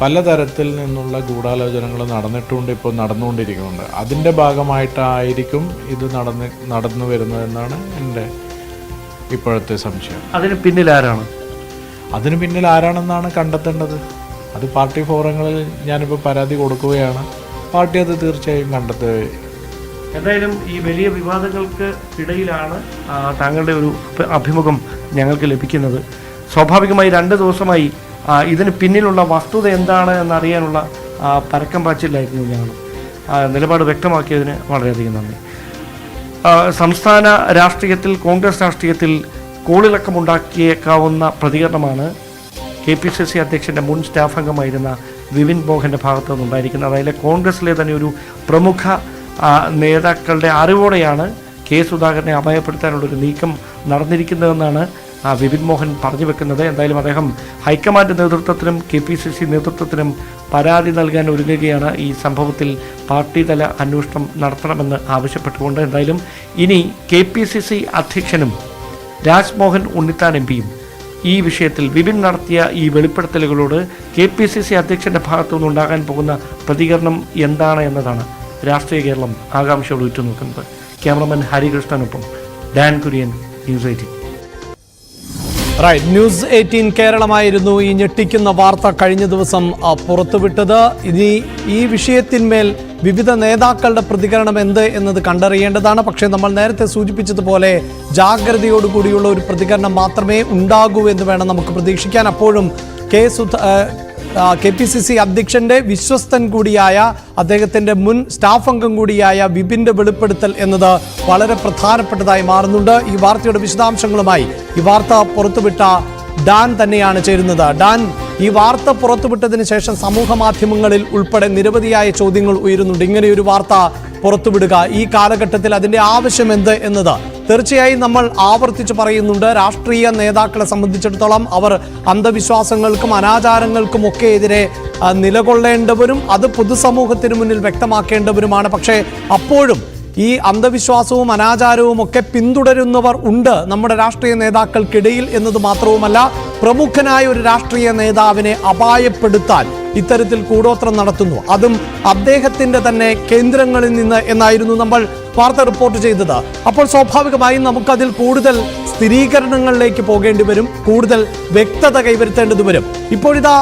പലതരത്തിൽ നിന്നുള്ള ഗൂഢാലോചനകൾ നടന്നിട്ടുണ്ട്, ഇപ്പോൾ നടന്നുകൊണ്ടിരിക്കുന്നുണ്ട്. അതിൻ്റെ ഭാഗമായിട്ടായിരിക്കും ഇത് നടന്നു വരുന്നതെന്നാണ് എൻ്റെ ഇപ്പോഴത്തെ സംശയം. അതിന് പിന്നിൽ ആരാണ്? അതിന് പിന്നിൽ ആരാണെന്നാണ് കണ്ടെത്തേണ്ടത്. അത് പാർട്ടി ഫോറങ്ങളിൽ ഞാനിപ്പോൾ പരാതി കൊടുക്കുകയാണ്. പാർട്ടി അത് തീർച്ചയായും കണ്ടെത്തുകയും. എന്തായാലും ഈ വലിയ വിവാദങ്ങൾക്ക് ഇടയിലാണ് താങ്കളുടെ ഒരു അഭിമുഖം ഞങ്ങൾക്ക് ലഭിക്കുന്നത്. സ്വാഭാവികമായി 2 ദിവസമായി ഇതിന് പിന്നിലുള്ള വസ്തുത എന്താണ് എന്നറിയാനുള്ള പരക്കം പാച്ചിലായിരുന്നു ഞങ്ങൾ. നിലപാട് വ്യക്തമാക്കിയതിന് വളരെയധികം നന്ദി. സംസ്ഥാന രാഷ്ട്രീയത്തിൽ, കോൺഗ്രസ് രാഷ്ട്രീയത്തിൽ കോളിളക്കമുണ്ടാക്കിയേക്കാവുന്ന പ്രതികരണമാണ് KPCC അധ്യക്ഷൻ്റെ മുൻ സ്റ്റാഫ് അംഗമായിരുന്ന വിപിൻ മോഹൻ്റെ ഭാഗത്തു നിന്നുണ്ടായിരിക്കുന്നത്. അതായത് കോൺഗ്രസിലെ തന്നെ ഒരു പ്രമുഖ നേതാക്കളുടെ അറിവോടെയാണ് കെ സുധാകരനെ അപായപ്പെടുത്താനുള്ളൊരു നീക്കം നടന്നിരിക്കുന്നതെന്നാണ് വിപിൻ മോഹൻ പറഞ്ഞു വെക്കുന്നത്. എന്തായാലും അദ്ദേഹം ഹൈക്കമാൻഡ് നേതൃത്വത്തിനും KPCC നേതൃത്വത്തിനും പരാതി നൽകാൻ ഒരുങ്ങുകയാണ്. ഈ സംഭവത്തിൽ പാർട്ടി തല അന്വേഷണം നടത്തണമെന്ന് ആവശ്യപ്പെട്ടുകൊണ്ട് എന്തായാലും ഇനി KPCC അധ്യക്ഷനും രാജ്മോഹൻ ഉണ്ണിത്താൻ MPയും ഈ വിഷയത്തിൽ വിപിൻ നടത്തിയ ഈ വെളിപ്പെടുത്തലുകളോട് KPCC അധ്യക്ഷൻ്റെ ഭാഗത്തു നിന്നുണ്ടാകാൻ പോകുന്ന പ്രതികരണം എന്താണ് എന്നതാണ് രാഷ്ട്രീയ കേരളം ആകാംക്ഷയോട് ഉറ്റുനോക്കുന്നത്. ക്യാമറമാൻ ഹരികൃഷ്ണനൊപ്പം Dan Kurian, news 18. Right, news 18 കേരളമായിരുന്നു ഈ ഞെട്ടിക്കുന്ന വാർത്ത കഴിഞ്ഞ ദിവസം പുറത്തുവിട്ടത്. ഇനി ഈ വിഷയത്തിന്മേൽ വിവിധ നേതാക്കളുടെ പ്രതികരണം എന്ത് എന്നത് കണ്ടറിയേണ്ടതാണ്. പക്ഷേ നമ്മൾ നേരത്തെ സൂചിപ്പിച്ചതുപോലെ ജാഗ്രതയോടുകൂടിയുള്ള ഒരു പ്രതികരണം മാത്രമേ ഉണ്ടാകൂ എന്ന് വേണം നമുക്ക് പ്രതീക്ഷിക്കാൻ. അപ്പോഴും KPCC അധ്യക്ഷന്റെ വിശ്വസ്തൻ കൂടിയായ അദ്ദേഹത്തിന്റെ മുൻ സ്റ്റാഫ് അംഗം കൂടിയായ വിപിന്റെ വെളിപ്പെടുത്തൽ എന്നത് വളരെ പ്രധാനപ്പെട്ടതായി മാറുന്നുണ്ട്. ഈ വാർത്തയുടെ വിശദാംശങ്ങളുമായി ഈ വാർത്ത പുറത്തുവിട്ട ഡാൻ തന്നെയാണ് ചേരുന്നത്. ഡാൻ, ഈ വാർത്ത പുറത്തുവിട്ടതിന് ശേഷം സമൂഹ മാധ്യമങ്ങളിൽ ഉൾപ്പെടെ നിരവധിയായ ചോദ്യങ്ങൾ ഉയരുന്നുണ്ട്. ഇങ്ങനെയൊരു വാർത്ത പുറത്തുവിടുക ഈ കാലഘട്ടത്തിൽ അതിൻ്റെ ആവശ്യം എന്ത് എന്നത് തീർച്ചയായും നമ്മൾ ആവർത്തിച്ച് പറയുന്നുണ്ട്. രാഷ്ട്രീയ നേതാക്കളെ സംബന്ധിച്ചിടത്തോളം അവർ അന്ധവിശ്വാസങ്ങൾക്കും അനാചാരങ്ങൾക്കും ഒക്കെ എതിരെ നിലകൊള്ളേണ്ടവരും അത് പൊതുസമൂഹത്തിന് മുന്നിൽ വ്യക്തമാക്കേണ്ടവരുമാണ്. പക്ഷേ അപ്പോഴും ഈ അന്ധവിശ്വാസവും അനാചാരവും ഒക്കെ പിന്തുടരുന്നവർ ഉണ്ട് നമ്മുടെ രാഷ്ട്രീയ നേതാക്കൾക്കിടയിൽ എന്നത് മാത്രവുമല്ല, പ്രമുഖനായ ഒരു രാഷ്ട്രീയ നേതാവിനെ അപായപ്പെടുത്താൻ ഇത്തരത്തിൽ കൂടോത്രം നടത്തുന്നു, അതും അദ്ദേഹത്തിന്റെ തന്നെ കേന്ദ്രങ്ങളിൽ നിന്ന് എന്നായിരുന്നു നമ്മൾ വാർത്ത റിപ്പോർട്ട് ചെയ്തത്. അപ്പോൾ സ്വാഭാവികമായും നമുക്കതിൽ കൂടുതൽ സ്ഥിരീകരണങ്ങളിലേക്ക് പോകേണ്ടി വരും, കൂടുതൽ വ്യക്തത കൈവരുത്തേണ്ടത് വരും. ഇപ്പോഴിതാ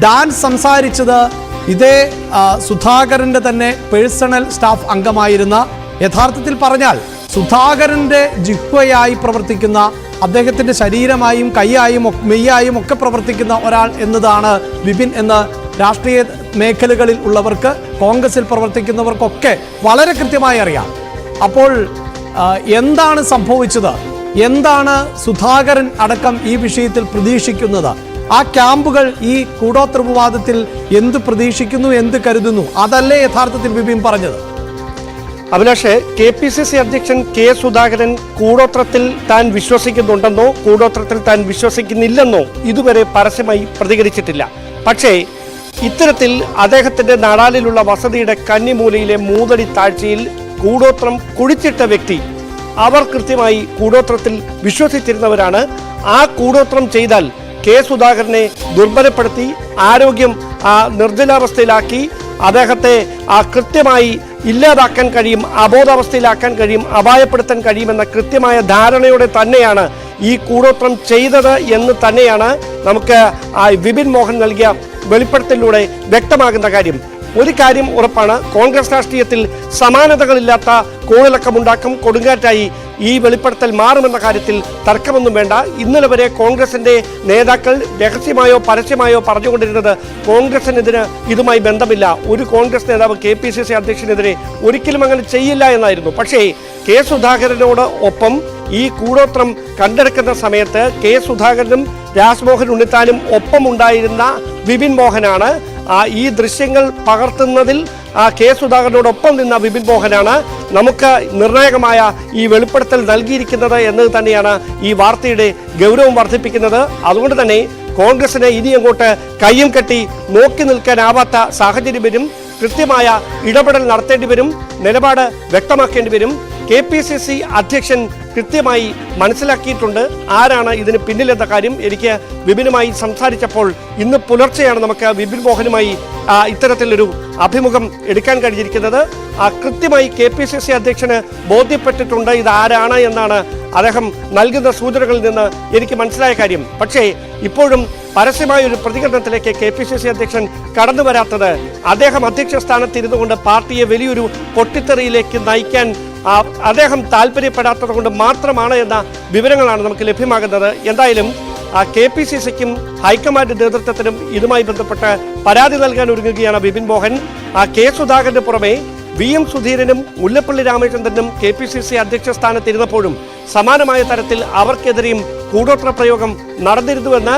ഡാൻ സംസാരിച്ചത് ഇതേ സുധാകരന്റെ തന്നെ പേഴ്സണൽ സ്റ്റാഫ് അംഗമായിരുന്ന, യഥാർത്ഥത്തിൽ പറഞ്ഞാൽ സുധാകരന്റെ ജിഹ്വയായി പ്രവർത്തിക്കുന്ന, അദ്ദേഹത്തിന്റെ ശരീരമായും കൈയായും മെയ്യായും ഒക്കെ പ്രവർത്തിക്കുന്ന ഒരാൾ എന്നതാണ് വിപിൻ എന്ന് രാഷ്ട്രീയ മേഖലകളിൽ ഉള്ളവർക്ക്, കോൺഗ്രസിൽ പ്രവർത്തിക്കുന്നവർക്കൊക്കെ വളരെ കൃത്യമായി അറിയാം. അപ്പോൾ എന്താണ് സംഭവിച്ചത്? എന്താണ് സുധാകരൻ അടക്കം ഈ വിഷയത്തിൽ പ്രതീക്ഷിക്കുന്നത്? ആ ക്യാമ്പുകൾ ഈ കൂടോത്ര വിവാദത്തിൽ എന്ത് പ്രതീക്ഷിക്കുന്നു, എന്ത് കരുതുന്നു? അതല്ലേ യഥാർത്ഥത്തിൽ വിപിൻ പറഞ്ഞത്? അഭിലാഷ്, KPCC അധ്യക്ഷൻ കെ സുധാകരൻ കൂടോത്രത്തിൽ താൻ വിശ്വസിക്കുന്നുണ്ടെന്നോ കൂടോത്രത്തിൽ താൻ വിശ്വസിക്കുന്നില്ലെന്നോ ഇതുവരെ പരസ്യമായി പ്രതികരിച്ചിട്ടില്ല. പക്ഷേ ഇത്തരത്തിൽ അദ്ദേഹത്തിന്റെ നാടാലിലുള്ള വസതിയുടെ കന്നിമൂലയിലെ മൂതടി താഴ്ചയിൽ കൂടോത്രം കുഴിച്ചിട്ട വ്യക്തി, അവർ കൃത്യമായി കൂടോത്രത്തിൽ വിശ്വസിച്ചിരുന്നവരാണ്. ആ കൂടോത്രം ചെയ്താൽ കെ സുധാകരനെ ദുർബലപ്പെടുത്തി ആരോഗ്യം നിർജ്ജലാവസ്ഥയിലാക്കി അദ്ദേഹത്തെ കൃത്യമായി ഇല്ലാതാക്കാൻ കഴിയും, അബോധാവസ്ഥയിലാക്കാൻ കഴിയും, അപായപ്പെടുത്താൻ കഴിയുമെന്ന കൃത്യമായ ധാരണയോടെ തന്നെയാണ് ഈ കൂടോത്രം ചെയ്തത് എന്ന് തന്നെയാണ് നമുക്ക് വിപിൻ മോഹൻ നൽകിയ വെളിപ്പെടുത്തലിലൂടെ വ്യക്തമാകുന്ന കാര്യം. ഒരു കാര്യം ഉറപ്പാണ്, കോൺഗ്രസ് രാഷ്ട്രീയത്തിൽ സമാനതകളില്ലാത്ത കോളിളക്കമുണ്ടാക്കും കൊടുങ്കാറ്റായി ഈ വെളിപ്പെടുത്തൽ മാറുമെന്ന കാര്യത്തിൽ തർക്കമൊന്നും വേണ്ട. ഇന്നലെ വരെ കോൺഗ്രസിന്റെ നേതാക്കൾ രഹസ്യമായോ പരസ്യമായോ പറഞ്ഞുകൊണ്ടിരുന്നത് കോൺഗ്രസിനെതിരെ ഇതുമായി ബന്ധമില്ല, ഒരു കോൺഗ്രസ് നേതാവ് KPCC അധ്യക്ഷനെതിരെ ഒരിക്കലും അങ്ങനെ ചെയ്യില്ല എന്നായിരുന്നു. പക്ഷേ കെ സുധാകരനോട് ഒപ്പം ഈ കൂടോത്രം കണ്ടെടുക്കുന്ന സമയത്ത് കെ സുധാകരനും രാജ്മോഹൻ ഉണ്ണിത്താനും ഒപ്പമുണ്ടായിരുന്ന വിപിൻ മോഹനാണ് ഈ ദൃശ്യങ്ങൾ പകർത്തുന്നതിൽ കെ സുധാകരനോടൊപ്പം നിന്ന വിപിൻ മോഹനാണ് നമുക്ക് നിർണായകമായ ഈ വെളിപ്പെടുത്തൽ നൽകിയിരിക്കുന്നത് എന്ന് തന്നെയാണ് ഈ വാർത്തയുടെ ഗൗരവം വർദ്ധിപ്പിക്കുന്നത്. അതുകൊണ്ട് തന്നെ കോൺഗ്രസിന് ഇനി അങ്ങോട്ട് കയ്യും കെട്ടി നോക്കി നിൽക്കാനാവാത്ത സാഹചര്യം വരും. കൃത്യമായ ഇടപെടൽ നടത്തേണ്ടി വരും, നിലപാട് വ്യക്തമാക്കേണ്ടി വരും. KPCC അധ്യക്ഷൻ കൃത്യമായി മനസ്സിലാക്കിയിട്ടുണ്ട് ആരാണ് ഇതിന് പിന്നിലെന്ന കാര്യം. എനിക്ക് വിപിനുമായി സംസാരിച്ചപ്പോൾ ഇന്ന് പുലർച്ചെയാണ് നമുക്ക് വിപിൻ മോഹനുമായി ഇത്തരത്തിലൊരു അഭിമുഖം എടുക്കാൻ കഴിഞ്ഞിരിക്കുന്നത്. കൃത്യമായി KPCC അധ്യക്ഷന് ബോധ്യപ്പെട്ടിട്ടുണ്ട് ഇതാരാണ് എന്നാണ് അദ്ദേഹം നൽകുന്ന സൂചനകളിൽ നിന്ന് എനിക്ക് മനസ്സിലായ കാര്യം. പക്ഷേ ഇപ്പോഴും പരസ്യമായ ഒരു പ്രതികരണത്തിലേക്ക് KPCC അധ്യക്ഷൻ കടന്നു വരാത്തത് അദ്ദേഹം അധ്യക്ഷ സ്ഥാനത്തിരുന്നു കൊണ്ട് പാർട്ടിയെ വലിയൊരു പൊട്ടിത്തെറിയിലേക്ക് നയിക്കാൻ അദ്ദേഹം താല്പര്യപ്പെടാത്തത് കൊണ്ട് മാത്രമാണ് എന്ന വിവരങ്ങളാണ് നമുക്ക് ലഭ്യമാകുന്നത്. എന്തായാലും KPCCക്കും ഹൈക്കമാൻഡ് നേതൃത്വത്തിനും ഇതുമായി ബന്ധപ്പെട്ട് പരാതി നൽകാൻ ഒരുങ്ങുകയാണ് വിപിൻ മോഹൻ. കെ സുധാകരന് പുറമെ VM സുധീരനും മുല്ലപ്പള്ളി രാമചന്ദ്രനും KPCC അധ്യക്ഷ സ്ഥാനത്തിരുന്നപ്പോഴും സമാനമായ തരത്തിൽ അവർക്കെതിരെയും കൂടോത്ര പ്രയോഗം നടന്നിരുന്നുവെന്ന്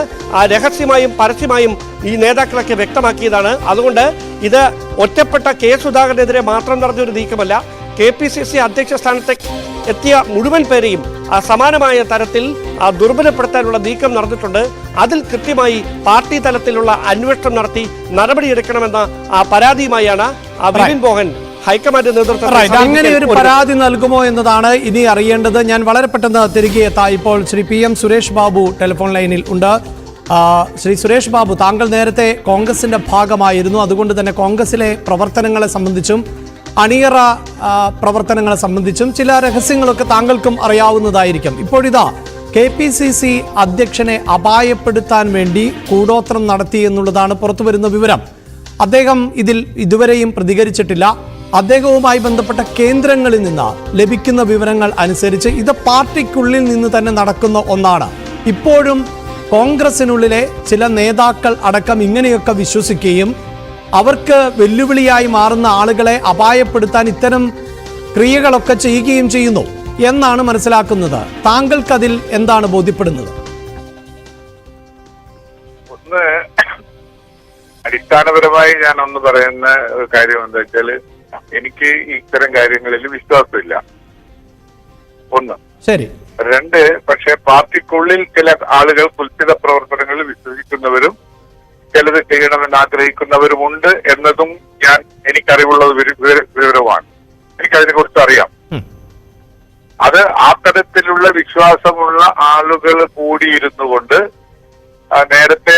രഹസ്യമായും പരസ്യമായും ഈ നേതാക്കളൊക്കെ വ്യക്തമാക്കിയതാണ്. അതുകൊണ്ട് ഇത് ഒറ്റപ്പെട്ട കെ സുധാകരനെതിരെ മാത്രം നടന്നൊരു നീക്കമല്ല. KPCC അധ്യക്ഷ സ്ഥാനത്ത് എത്തിയ മുഴുവൻ പേരെയും സമാനമായ തരത്തിൽ ദുർബലപ്പെടുത്താനുള്ള നീക്കം നടന്നിട്ടുണ്ട്. അതിൽ കൃത്യമായി പാർട്ടി തലത്തിലുള്ള അന്വേഷണം നടത്തി നടപടിയെടുക്കണമെന്ന പരാതിയുമായാണ് വിപിൻ മോഹൻ ഹൈക്കമാൻഡ് നേതൃത്വം അങ്ങനെ ഒരു പരാതി നൽകുമോ എന്നതാണ് ഇനി അറിയേണ്ടത്. ഞാൻ വളരെ പെട്ടെന്ന് തിരികെ എത്താം. ഇപ്പോൾ ശ്രീ PM സുരേഷ് ബാബു ടെലിഫോൺ ലൈനിൽ ഉണ്ട്. ശ്രീ സുരേഷ് ബാബു, താങ്കൾ നേരത്തെ കോൺഗ്രസിന്റെ ഭാഗമായിരുന്നു. അതുകൊണ്ട് തന്നെ കോൺഗ്രസിലെ പ്രവർത്തനങ്ങളെ സംബന്ധിച്ചും അണിയറ പ്രവർത്തനങ്ങളെ സംബന്ധിച്ചും ചില രഹസ്യങ്ങളൊക്കെ താങ്കൾക്കും അറിയാവുന്നതായിരിക്കും. ഇപ്പോഴിതാ KPCC അധ്യക്ഷനെ അപായപ്പെടുത്താൻ വേണ്ടി കൂടോത്രം നടത്തി എന്നുള്ളതാണ് പുറത്തുവരുന്ന വിവരം. അദ്ദേഹം ഇതിൽ ഇതുവരെയും പ്രതികരിച്ചിട്ടില്ല. അദ്ദേഹവുമായി ബന്ധപ്പെട്ട കേന്ദ്രങ്ങളിൽ നിന്ന് ലഭിക്കുന്ന വിവരങ്ങൾ അനുസരിച്ച് ഇത് പാർട്ടിക്കുള്ളിൽ നിന്ന് തന്നെ നടക്കുന്ന ഒന്നാണ്. ഇപ്പോഴും കോൺഗ്രസിനുള്ളിലെ ചില നേതാക്കൾ അടക്കം ഇങ്ങനെയൊക്കെ വിശ്വസിക്കുകയും അവർക്ക് വെല്ലുവിളിയായി മാറുന്ന ആളുകളെ അപായപ്പെടുത്താൻ ഇത്തരം ക്രിയകളൊക്കെ ചെയ്യുകയും ചെയ്യുന്നു എന്നാണ് മനസ്സിലാക്കുന്നത്. താങ്കൾക്കതിൽ എന്താണ് ബോധ്യപ്പെടുന്നത്? ഒന്ന്, അടിസ്ഥാനപരമായി ഞാൻ ഒന്ന് പറയുന്ന കാര്യം എന്താ വെച്ചാൽ, എനിക്ക് ഇത്തരം കാര്യങ്ങളിൽ വിശ്വാസമില്ല. ഒന്ന്. ശരി. രണ്ട്, പക്ഷെ പാർട്ടിക്കുള്ളിൽ ചില ആളുകൾ കുൽസിത പ്രവർത്തനങ്ങളിൽ വിശ്വസിക്കുന്നവരും ചിലത് ചെയ്യണമെന്ന് ആഗ്രഹിക്കുന്നവരുമുണ്ട് എന്നതും എനിക്കറിവുള്ള വിവരമാണ്. എനിക്കതിനെ കുറിച്ച് അറിയാം. അത് ആ തരത്തിലുള്ള വിശ്വാസമുള്ള ആളുകൾ കൂടിയിരുന്നു കൊണ്ട് നേരത്തെ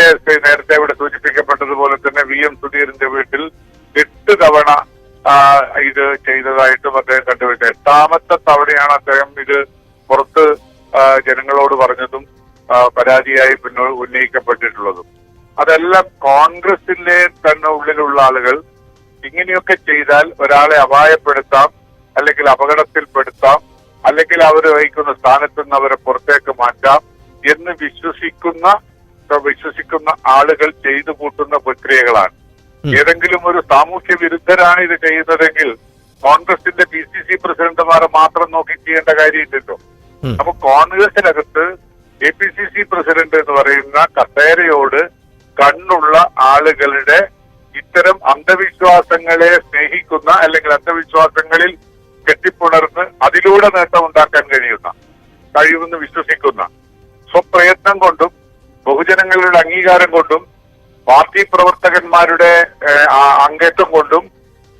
ഇവിടെ സൂചിപ്പിക്കപ്പെട്ടതുപോലെ തന്നെ VM സുധീരന്റെ വീട്ടിൽ 8 തവണ ഇത് ചെയ്തതായിട്ടും അദ്ദേഹം കണ്ടുപിടിച്ചത്. 8ാമത്തെ തവണയാണ് അദ്ദേഹം ഇത് പുറത്ത് ജനങ്ങളോട് പറഞ്ഞതും പരാതിയായി ഉന്നയിക്കപ്പെട്ടിട്ടുള്ളതും. അതെല്ലാം കോൺഗ്രസിന്റെ തന്നെ ഉള്ളിലുള്ള ആളുകൾ ഇങ്ങനെയൊക്കെ ചെയ്താൽ ഒരാളെ അപായപ്പെടുത്താം, അല്ലെങ്കിൽ അപകടത്തിൽപ്പെടുത്താം, അല്ലെങ്കിൽ അവർ വഹിക്കുന്ന സ്ഥാനത്ത് നിന്ന് അവരെ പുറത്തേക്ക് മാറ്റാം എന്ന് വിശ്വസിക്കുന്ന ആളുകൾ ചെയ്തു കൂട്ടുന്ന പ്രക്രിയകളാണ്. ഏതെങ്കിലും ഒരു സാമൂഹ്യ വിരുദ്ധരാണ് ഇത് ചെയ്യുന്നതെങ്കിൽ കോൺഗ്രസിന്റെ PCC പ്രസിഡന്റുമാരെ മാത്രം നോക്കി ചെയ്യേണ്ട കാര്യമില്ലല്ലോ. അപ്പൊ കോൺഗ്രസിനകത്ത് KPCC പ്രസിഡന്റ് എന്ന് പറയുന്ന കസേരയോട് കണ്ണുള്ള ആളുകളുടെ ഇത്തരം അന്ധവിശ്വാസങ്ങളെ സ്നേഹിക്കുന്ന, അല്ലെങ്കിൽ അന്ധവിശ്വാസങ്ങളിൽ കെട്ടിപ്പുണർന്ന് അതിലൂടെ നേട്ടം ഉണ്ടാക്കാൻ കഴിയുമെന്ന് വിശ്വസിക്കുന്ന, സ്വപ്രയത്നം കൊണ്ടും ബഹുജനങ്ങളുടെ അംഗീകാരം കൊണ്ടും പാർട്ടി പ്രവർത്തകന്മാരുടെ അംഗത്വം കൊണ്ടും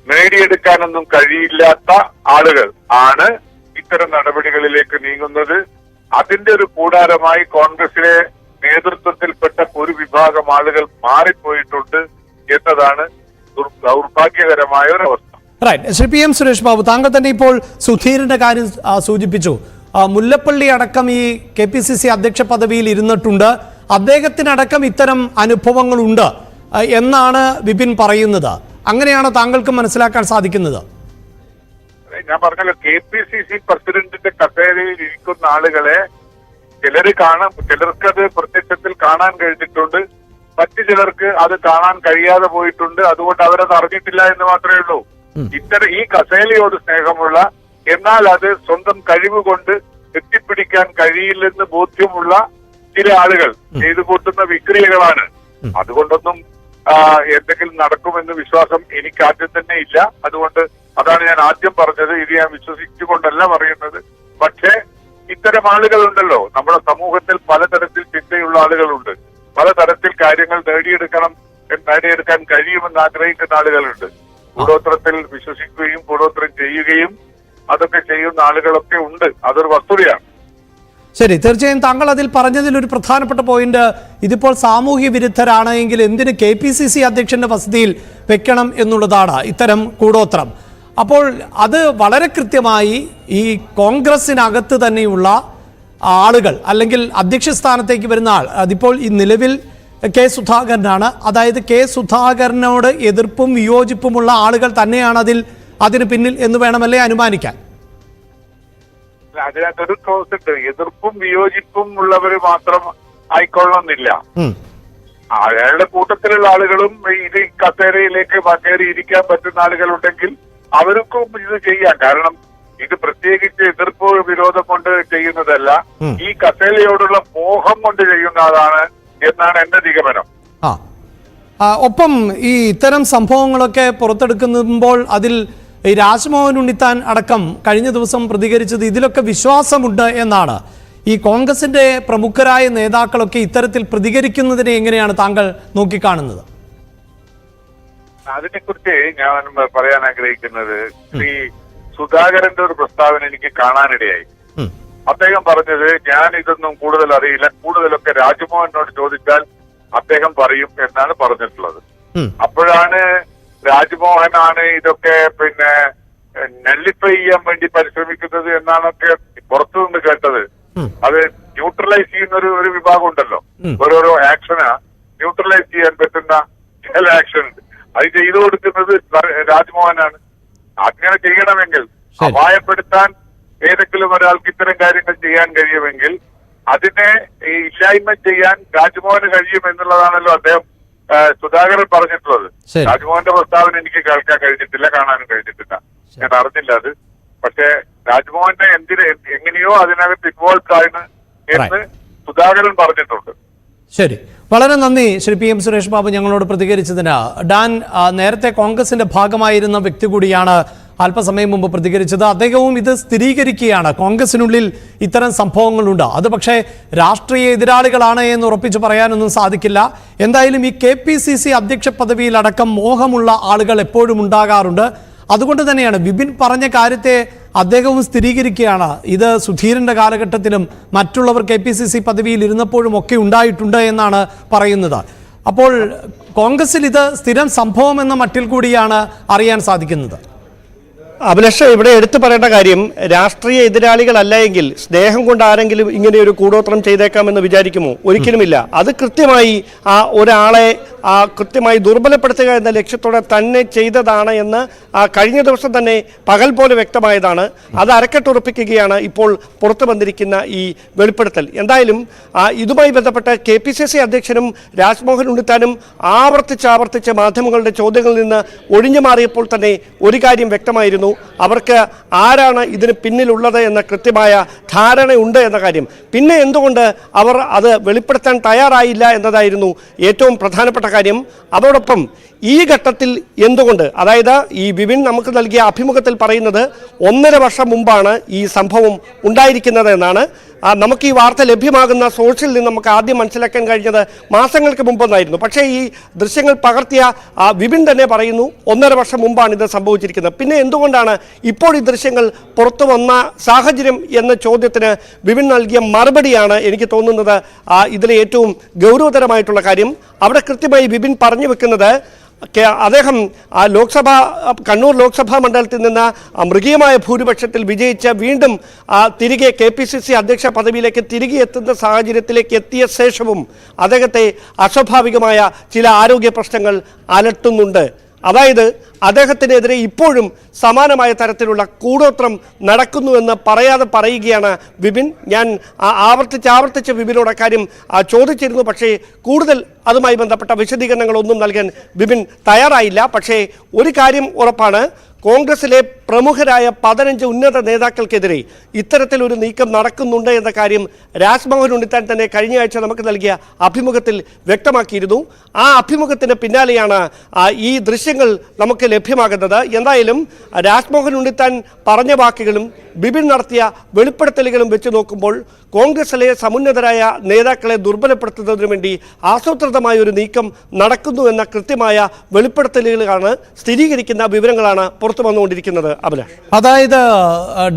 നേടിയെടുക്കാനൊന്നും കഴിയില്ലാത്ത ആളുകൾ ആണ് ഇത്തരം നടപടികളിലേക്ക് നീങ്ങുന്നത്. അതിന്റെ ഒരു കൂടാരമായി കോൺഗ്രസിലെ നേതൃത്വത്തിൽപ്പെട്ട ഒരു വിഭാഗം ആളുകൾ മാറിപ്പോയിട്ടുണ്ട് എന്നതാണ് ദൗർഭാഗ്യകരമായ ഒരു അവസ്ഥ. ശ്രീ PM സുരേഷ് ബാബു, താങ്കൾ തന്നെ ഇപ്പോൾ സുധീരന്റെ കാര്യം സൂചിപ്പിച്ചു. മുല്ലപ്പള്ളി അടക്കം ഈ KPCC അധ്യക്ഷ പദവിയിൽ ഇരുന്നിട്ടുണ്ട്. അദ്ദേഹത്തിനടക്കം ഇത്തരം അനുഭവങ്ങളുണ്ട് എന്നാണ് വിപിൻ പറയുന്നത്. അങ്ങനെയാണോ താങ്കൾക്ക് മനസ്സിലാക്കാൻ സാധിക്കുന്നത്? ഞാൻ പറഞ്ഞല്ലോ KPCC പ്രസിഡന്റിന്റെ കസേരയിൽ ഇരിക്കുന്ന ആളുകളെ ചിലർക്കത് പ്രത്യക്ഷത്തിൽ കാണാൻ കഴിഞ്ഞിട്ടുണ്ട്, മറ്റു ചിലർക്ക് അത് കാണാൻ കഴിയാതെ പോയിട്ടുണ്ട്. അതുകൊണ്ട് അവരത് അറിഞ്ഞിട്ടില്ല എന്ന് മാത്രമേ ഉള്ളൂ. ഈ കസേലയോട് സ്നേഹമുള്ള, എന്നാൽ അത് സ്വന്തം കഴിവ് കൊണ്ട് എത്തിപ്പിടിക്കാൻ കഴിയില്ലെന്ന് ബോധ്യമുള്ള ചില ആളുകൾ ചെയ്തു കൂട്ടുന്ന വിക്രിയകളാണ്. അതുകൊണ്ടൊന്നും എന്തെങ്കിലും നടക്കുമെന്ന് വിശ്വാസം എനിക്ക് ആദ്യം തന്നെ ഇല്ല. അതുകൊണ്ട് അതാണ് ഞാൻ ആദ്യം പറഞ്ഞത്. ഇത് ഞാൻ വിശ്വസിച്ചുകൊണ്ടല്ല പറയുന്നത്. പക്ഷേ ഇത്തരം ആളുകളുണ്ടല്ലോ, നമ്മുടെ സമൂഹത്തിൽ പലതരത്തിൽ ചിന്തയുള്ള ആളുകളുണ്ട്, പലതരത്തിൽ കാര്യങ്ങൾ നേടിയെടുക്കാൻ കഴിയുമെന്ന് ആഗ്രഹിക്കുന്ന ആളുകളുണ്ട്. കൂടോത്രത്തിൽ വിശ്വസിക്കുകയും കൂടോത്രം ചെയ്യുകയും അതൊക്കെ ചെയ്യുന്ന ആളുകളൊക്കെ ഉണ്ട്. അതൊരു വസ്തുതയാണ്. ശരി, തീർച്ചയായും താങ്കൾ അതിൽ പറഞ്ഞതിൽ ഒരു പ്രധാനപ്പെട്ട പോയിന്റ്, ഇതിപ്പോൾ സാമൂഹ്യ വിരുദ്ധരാണ് എങ്കിൽ എന്തിന് KPCC അധ്യക്ഷന്റെ വസതിയിൽ വെക്കണം എന്നുള്ളതാണ് ഇത്തരം കൂടോത്രം. അപ്പോൾ അത് വളരെ കൃത്യമായി ഈ കോൺഗ്രസിനകത്ത് തന്നെയുള്ള ആളുകൾ അല്ലെങ്കിൽ അധ്യക്ഷ സ്ഥാനത്തേക്ക് വരുന്ന ആൾ, അതിപ്പോൾ ഈ നിലവിൽ കെ സുധാകരനാണ്. അതായത് കെ സുധാകരനോട് എതിർപ്പും വിയോജിപ്പുമുള്ള ആളുകൾ തന്നെയാണ് അതിന് പിന്നിൽ എന്ന് വേണമല്ലേ അനുമാനിക്കാൻ? അതിനകത്തൊരു ക്ലോസ് ഉണ്ട്. എതിർപ്പും വിയോജിപ്പും ഉള്ളവർ മാത്രം ആയിക്കൊള്ളണമെന്നില്ല. അയാളുടെ കൂട്ടത്തിലുള്ള ആളുകളും ഇത് കസേരയിലേക്ക് കയറി ഇരിക്കാൻ പറ്റുന്ന ആളുകളുണ്ടെങ്കിൽ അവർക്കും ഇത് ചെയ്യാം. കാരണം ഇത് പ്രത്യേകിച്ച് എതിർപ്പ് വിരോധം കൊണ്ട് ചെയ്യുന്നതല്ല, ഈ കസേരയോടുള്ള മോഹം കൊണ്ട് ചെയ്യുന്നതാണ് എന്നാണ് എന്റെ നിഗമനം. ഒപ്പം ഈ ഇത്തരം സംഭവങ്ങളൊക്കെ പുറത്തെടുക്കുമ്പോൾ അതിൽ ഈ രാജ്മോഹൻ ഉണ്ണിത്താൻ അടക്കം കഴിഞ്ഞ ദിവസം പ്രതികരിച്ചത് ഇതിലൊക്കെ വിശ്വാസമുണ്ട് എന്നാണ്. ഈ കോൺഗ്രസിന്റെ പ്രമുഖരായ നേതാക്കളൊക്കെ ഇത്തരത്തിൽ പ്രതികരിക്കുന്നതിനെ എങ്ങനെയാണ് താങ്കൾ നോക്കിക്കാണുന്നത്? അതിനെക്കുറിച്ച് ഞാൻ പറയാൻ ആഗ്രഹിക്കുന്നത്, ശ്രീ സുധാകരന്റെ ഒരു പ്രസ്താവന എനിക്ക് കാണാനിടയായി. അദ്ദേഹം പറഞ്ഞത്, ഞാൻ ഇതൊന്നും കൂടുതൽ അറിയില്ല, കൂടുതലൊക്കെ രാജ്മോഹനോട് ചോദിച്ചാൽ അദ്ദേഹം പറയും എന്നാണ് പറഞ്ഞിട്ടുള്ളത്. അപ്പോഴാണ് രാജ്മോഹനാണ് ഇതൊക്കെ നള്ളിഫൈ ചെയ്യാൻ വേണ്ടി പരിശ്രമിക്കുന്നത് എന്നാണൊക്കെ പുറത്തുനിന്ന് കേട്ടത്. അത് ന്യൂട്രലൈസ് ചെയ്യുന്ന ഒരു വിഭാഗം ഉണ്ടല്ലോ, ഓരോരോ ആക്ഷന് ന്യൂട്രലൈസ് ചെയ്യാൻ പറ്റുന്ന ചില ആക്ഷൻ, അത് ചെയ്തു കൊടുക്കുന്നത് രാജ്മോഹനാണ്. അങ്ങനെ ചെയ്യണമെങ്കിൽ, അപായപ്പെടുത്താൻ ഏതെങ്കിലും ഒരാൾക്ക് ഇത്തരം കാര്യങ്ങൾ ചെയ്യാൻ കഴിയുമെങ്കിൽ അതിനെ ഇല്ലായ്മ ചെയ്യാൻ രാജ്മോഹന് കഴിയും എന്നുള്ളതാണല്ലോ അദ്ദേഹം സുധാകരൻ പറഞ്ഞിട്ടുള്ളത്. രാജ്മോഹന്റെ പ്രസ്താവന എനിക്ക് കേൾക്കാൻ കഴിഞ്ഞിട്ടില്ല, കാണാനും കഴിഞ്ഞിട്ടില്ല, ഞാൻ അറിഞ്ഞില്ല അത്. പക്ഷെ രാജ്മോഹനെ എങ്ങനെയോ അതിനകത്ത് ഇൻവോൾവ് ആയിരുന്നു എന്ന് സുധാകരൻ പറഞ്ഞിട്ടുണ്ട്. ശരി, വളരെ നന്ദി ശ്രീ PM സുരേഷ് ബാബു ഞങ്ങളോട് പ്രതികരിച്ചതിന്. ഡാൻ നേരത്തെ കോൺഗ്രസിന്റെ ഭാഗമായിരുന്ന വ്യക്തി കൂടിയാണ് അല്പസമയം മുമ്പ് പ്രതികരിച്ചത്. അദ്ദേഹവും ഇത് സ്ഥിരീകരിക്കുകയാണ്, കോൺഗ്രസിനുള്ളിൽ ഇത്തരം സംഭവങ്ങളുണ്ട്. അത് പക്ഷേ രാഷ്ട്രീയ എതിരാളികളാണ് എന്ന് ഉറപ്പിച്ച് പറയാനൊന്നും സാധിക്കില്ല. എന്തായാലും ഈ KPCC അധ്യക്ഷ പദവിയിലടക്കം മോഹമുള്ള ആളുകൾ എപ്പോഴും ഉണ്ടാകാറുണ്ട്. അതുകൊണ്ട് തന്നെയാണ് വിപിൻ പറഞ്ഞ കാര്യത്തെ അദ്ദേഹവും സ്ഥിരീകരിക്കുകയാണ്. ഇത് സുധീരന്റെ കാലഘട്ടത്തിലും മറ്റുള്ളവർ KPCC പദവിയിൽ ഇരുന്നപ്പോഴും ഒക്കെ ഉണ്ടായിട്ടുണ്ട് എന്നാണ് പറയുന്നത്. അപ്പോൾ കോൺഗ്രസിൽ ഇത് സ്ഥിരം സംഭവം എന്ന മട്ടിൽ കൂടിയാണ് അറിയാൻ സാധിക്കുന്നത്. അഭിലാഷ്, ഇവിടെ എടുത്തു പറയേണ്ട കാര്യം, രാഷ്ട്രീയ എതിരാളികളല്ല എങ്കിൽ സ്നേഹം കൊണ്ട് ആരെങ്കിലും ഇങ്ങനെ ഒരു കൂടോത്രം ചെയ്തേക്കാമെന്ന് വിചാരിക്കുമോ? ഒരിക്കലുമില്ല. അത് കൃത്യമായി ഒരാളെ കൃത്യമായി ദുർബലപ്പെടുത്തുക എന്ന ലക്ഷ്യത്തോടെ തന്നെ ചെയ്തതാണ് എന്ന് കഴിഞ്ഞ ദിവസം തന്നെ പകൽ പോലെ വ്യക്തമായതാണ്. അത് അരക്കെട്ടുറപ്പിക്കുകയാണ് ഇപ്പോൾ പുറത്തു വന്നിരിക്കുന്ന ഈ വെളിപ്പെടുത്തൽ. എന്തായാലും ഇതുമായി ബന്ധപ്പെട്ട് KPCC അധ്യക്ഷനും രാജ്മോഹൻ ഉണ്ണിത്താനും ആവർത്തിച്ച് മാധ്യമങ്ങളുടെ ചോദ്യങ്ങളിൽ നിന്ന് ഒഴിഞ്ഞു മാറിയപ്പോൾ തന്നെ ഒരു കാര്യം വ്യക്തമായിരുന്നു, അവർക്ക് ആരാണ് ഇതിന് പിന്നിലുള്ളത് എന്ന കൃത്യമായ ധാരണയുണ്ട് എന്ന കാര്യം. പിന്നെ എന്തുകൊണ്ട് അവർ അത് വെളിപ്പെടുത്താൻ തയ്യാറായില്ല എന്നതായിരുന്നു ഏറ്റവും പ്രധാനപ്പെട്ട കാര്യം. അതോടൊപ്പം ഈ ഘട്ടത്തിൽ എന്തുകൊണ്ട്, അതായത് ഈ വിപിൻ നമുക്ക് നൽകിയ അഭിമുഖത്തിൽ പറയുന്നത് 1.5 വർഷം മുമ്പാണ് ഈ സംഭവം ഉണ്ടായിരിക്കുന്നത് എന്നാണ്. നമുക്ക് ഈ വാർത്ത ലഭ്യമാകുന്ന സോഴ്സിൽ നിന്ന് നമുക്ക് ആദ്യം മനസ്സിലാക്കാൻ കഴിഞ്ഞത് മാസങ്ങൾക്ക് മുമ്പെന്നായിരുന്നു. പക്ഷേ ഈ ദൃശ്യങ്ങൾ പകർത്തിയ വിപിൻ തന്നെ പറയുന്നു 1.5 വർഷം മുമ്പാണ് ഇത് സംഭവിച്ചിരിക്കുന്നത്. പിന്നെ എന്തുകൊണ്ടാണ് ഇപ്പോൾ ഈ ദൃശ്യങ്ങൾ പുറത്തു വന്ന സാഹചര്യം എന്ന ചോദ്യത്തിന് വിപിൻ നൽകിയ മറുപടിയാണ് എനിക്ക് തോന്നുന്നത് ഇതിലെ ഏറ്റവും ഗൗരവതരമായിട്ടുള്ള കാര്യം. അവിടെ കൃത്യമായി വിപിൻ പറഞ്ഞു വെക്കുന്നത്, അദ്ദേഹം കണ്ണൂർ ലോക്സഭാ മണ്ഡലത്തിൽ നിന്ന് മൃഗീയമായ ഭൂരിപക്ഷത്തിൽ വിജയിച്ച് വീണ്ടും തിരികെ KPCC അധ്യക്ഷ പദവിയിലേക്ക് തിരികെ എത്തുന്ന സാഹചര്യത്തിലേക്ക് എത്തിയ ശേഷവും അദ്ദേഹത്തെ അസ്വാഭാവികമായ ചില ആരോഗ്യ പ്രശ്നങ്ങൾ അലട്ടുന്നുണ്ട്. അതായത് അദ്ദേഹത്തിനെതിരെ ഇപ്പോഴും സമാനമായ തരത്തിലുള്ള കൂടോത്രം നടക്കുന്നുവെന്ന് പറയാതെ പറയുകയാണ് വിപിൻ. ഞാൻ ആവർത്തിച്ച് വിപിനോട് അക്കാര്യം ചോദിച്ചിരുന്നു, പക്ഷേ കൂടുതൽ അതുമായി ബന്ധപ്പെട്ട വിശദീകരണങ്ങളൊന്നും നൽകാൻ വിപിൻ തയ്യാറായില്ല. പക്ഷേ ഒരു കാര്യം ഉറപ്പാണ്, കോൺഗ്രസിലെ പ്രമുഖരായ 15 ഉന്നത നേതാക്കൾക്കെതിരെ ഇത്തരത്തിലൊരു നീക്കം നടക്കുന്നുണ്ട് എന്ന കാര്യം രാജ്മോഹൻ ഉണ്ണിത്താൻ തന്നെ കഴിഞ്ഞ ആഴ്ച നമുക്ക് നൽകിയ അഭിമുഖത്തിൽ വ്യക്തമാക്കിയിരുന്നു. ആ അഭിമുഖത്തിന് പിന്നാലെയാണ് ഈ ദൃശ്യങ്ങൾ നമുക്ക് ലഭ്യമാകുന്നത്. എന്തായാലും രാജ്മോഹൻ ഉണ്ണിത്താൻ പറഞ്ഞ വാക്കുകളും ബിപിൻ നടത്തിയ വെളിപ്പെടുത്തലുകളും വെച്ച് നോക്കുമ്പോൾ കോൺഗ്രസിലെ സമുന്നതരായ നേതാക്കളെ ദുർബലപ്പെടുത്തുന്നതിനു വേണ്ടി ആസൂത്രിതമായ ഒരു നീക്കം നടക്കുന്നു എന്ന കൃത്യമായ വെളിപ്പെടുത്തലുകളാണ്, സ്ഥിരീകരിക്കുന്ന വിവരങ്ങളാണ് പുറത്തു വന്നുകൊണ്ടിരിക്കുന്നത്. അഭിലാഷ്, അതായത്